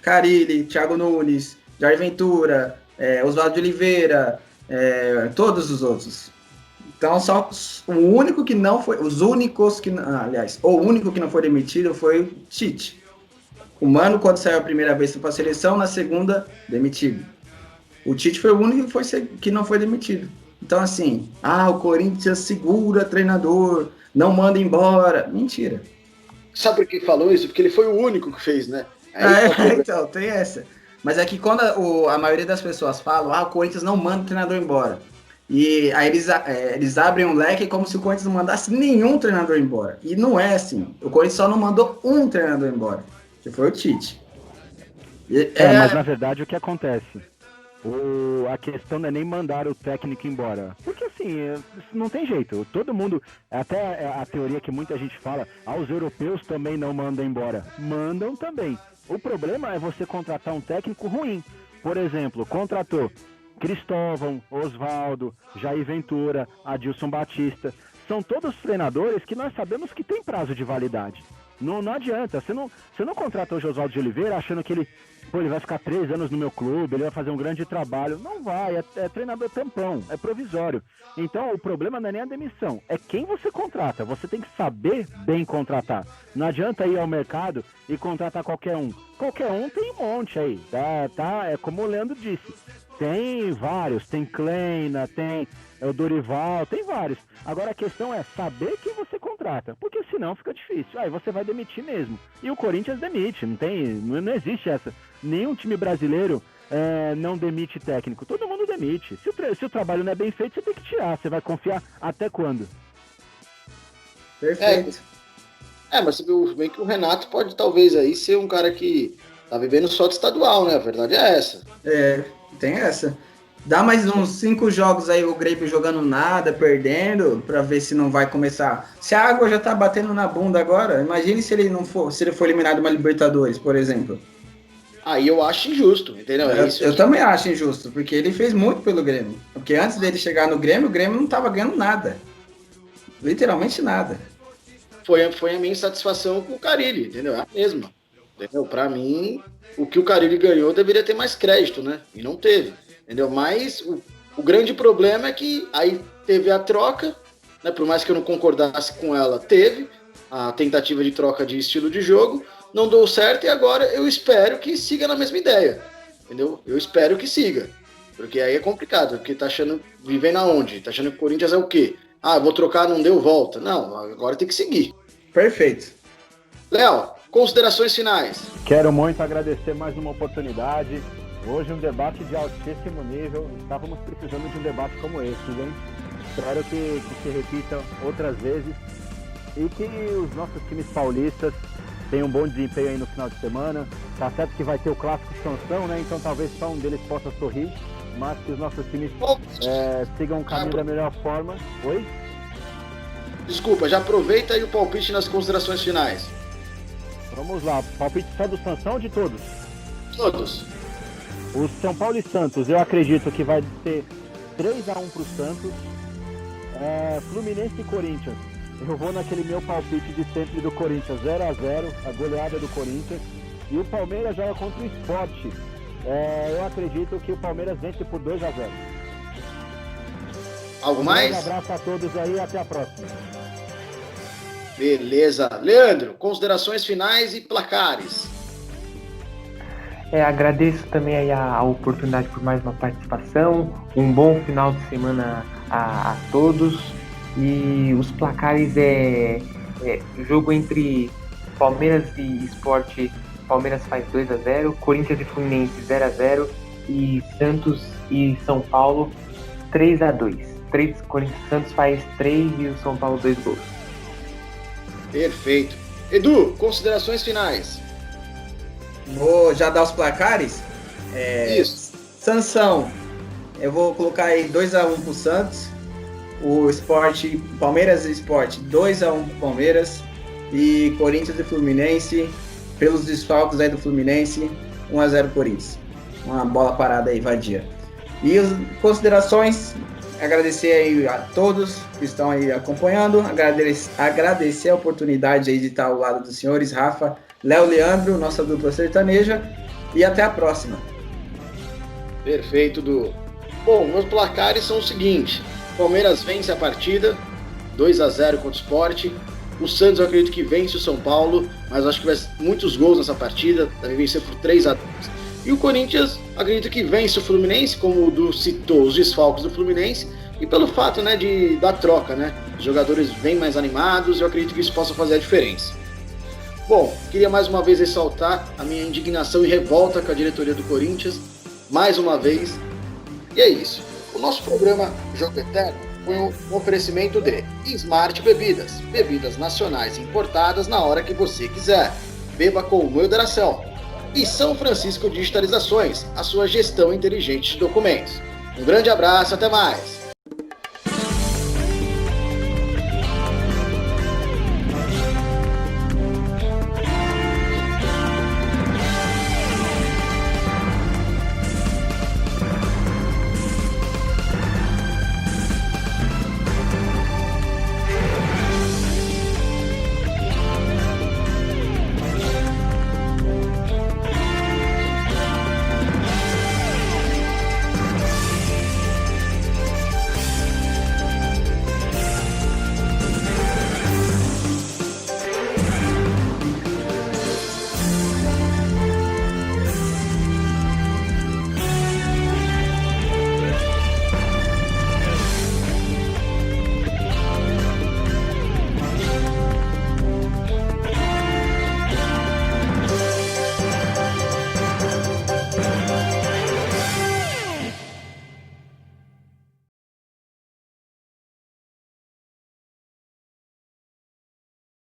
Carille, Thiago Nunes, Jair Ventura, Oswaldo de Oliveira, todos os outros. Então, só o único que não foi... o único que não foi demitido foi o Tite. O Mano, quando saiu a primeira vez para a seleção, na segunda, demitido. O Tite foi o único que não foi demitido. Então, assim, o Corinthians segura treinador, não manda embora. Mentira. Sabe por que falou isso? Porque ele foi o único que fez, né? Então, tem essa. Mas é que quando a maioria das pessoas falam, o Corinthians não manda o treinador embora. E aí eles abrem um leque como se o Corinthians não mandasse nenhum treinador embora. E não é assim. O Corinthians só não mandou um treinador embora, que foi o Tite. Mas na verdade o que acontece? A questão não é nem mandar o técnico embora. Porque assim, não tem jeito. Todo mundo, até a teoria que muita gente fala, os europeus também não mandam embora. Mandam também. O problema é você contratar um técnico ruim. Por exemplo, contratou Cristóvão, Oswaldo, Jair Ventura, Adilson Batista. São todos treinadores que nós sabemos que tem prazo de validade. Não adianta. Você não contrata o Oswaldo de Oliveira achando que ele vai ficar 3 anos no meu clube, ele vai fazer um grande trabalho. Não vai, é treinador tampão, é provisório. Então o problema não é nem a demissão, é quem você contrata. Você tem que saber bem contratar. Não adianta ir ao mercado e contratar qualquer um. Qualquer um tem um monte aí, tá? É como o Leandro disse. Tem vários, tem Kleina, tem o Dorival, tem vários. Agora a questão é saber quem você contrata, porque senão fica difícil. Aí você vai demitir mesmo. E o Corinthians demite, não existe essa. Nenhum time brasileiro não demite técnico, todo mundo demite. Se o trabalho não é bem feito, você tem que tirar. Você vai confiar até quando? Perfeito. Mas você viu bem que o Renato pode talvez aí ser um cara que tá vivendo só de estadual, né? A verdade é essa. Tem essa. Dá mais uns 5 jogos aí o Grêmio jogando nada, perdendo, pra ver se não vai começar. Se a água já tá batendo na bunda agora, imagine se ele for eliminado uma Libertadores, por exemplo. Aí eu acho injusto, entendeu? Eu também acho injusto, porque ele fez muito pelo Grêmio. Porque antes dele chegar no Grêmio, o Grêmio não tava ganhando nada. Literalmente nada. Foi a minha insatisfação com o Carille, entendeu? É a mesma. Entendeu? Pra mim, o que o Carille ganhou deveria ter mais crédito, né? E não teve. Entendeu? Mas o grande problema é que aí teve a troca, né? Por mais que eu não concordasse com ela, teve a tentativa de troca de estilo de jogo, não deu certo e agora eu espero que siga na mesma ideia, entendeu? Eu espero que siga, porque aí é complicado, porque tá achando, vivendo aonde? Tá achando que o Corinthians é o quê? Vou trocar, não deu volta. Não, agora tem que seguir. Perfeito. Léo, considerações finais. Quero muito agradecer mais uma oportunidade. Hoje um debate de altíssimo nível. Estávamos precisando de um debate como esse, hein? Espero que se repitam outras vezes e que os nossos times paulistas tenham um bom desempenho aí no final de semana. Tá certo que vai ter o clássico Sansão, né? Então talvez só um deles possa sorrir, mas que os nossos times sigam o caminho da melhor forma. Oi? Desculpa, já aproveita aí o palpite nas considerações finais. Vamos lá, palpite só do Sansão ou de todos? Todos. O São Paulo e Santos, eu acredito que vai ser 3-1 pro Santos. Fluminense e Corinthians, eu vou naquele meu palpite de sempre do Corinthians, 0-0, a goleada do Corinthians. E o Palmeiras joga contra o Sport. Eu acredito que o Palmeiras vence por 2-0. Algo mais? Um abraço a todos aí e até a próxima. Beleza. Leandro, considerações finais e placares. Agradeço também aí a oportunidade por mais uma participação. Um bom final de semana a todos. E os placares jogo entre Palmeiras e Sport. Palmeiras faz 2-0, Corinthians e Fluminense 0-0 e Santos e São Paulo 3-2. Santos faz 3 e o São Paulo 2 gols. Perfeito. Edu, considerações finais. Vou já dar os placares. Isso. Sansão, eu vou colocar aí 2-1 pro Santos. O Sport, Palmeiras e Sport 2-1 pro Palmeiras. E Corinthians e Fluminense, pelos desfalques aí do Fluminense, 1-0 Corinthians. Uma bola parada aí, vadia. E as considerações, agradecer aí a todos que estão aí acompanhando, agradecer a oportunidade aí de estar ao lado dos senhores Rafa, Léo, Leandro, nossa dupla sertaneja, e até a próxima. Perfeito, Du. Bom, meus placares são o seguinte: Palmeiras vence a partida, 2-0 contra o Sport. O Santos eu acredito que vence o São Paulo, mas acho que vai ser muitos gols nessa partida, deve vencer por 3-2. E o Corinthians, acredito que vence o Fluminense, como o Du citou, os desfalques do Fluminense, e pelo fato, né, da troca, né? Os jogadores vêm mais animados, eu acredito que isso possa fazer a diferença. Bom, queria mais uma vez ressaltar a minha indignação e revolta com a diretoria do Corinthians, mais uma vez. E é isso. O nosso programa Jogo Eterno foi um oferecimento de Smart Bebidas, bebidas nacionais importadas na hora que você quiser. Beba com moderação. E São Francisco Digitalizações, a sua gestão inteligente de documentos. Um grande abraço, até mais!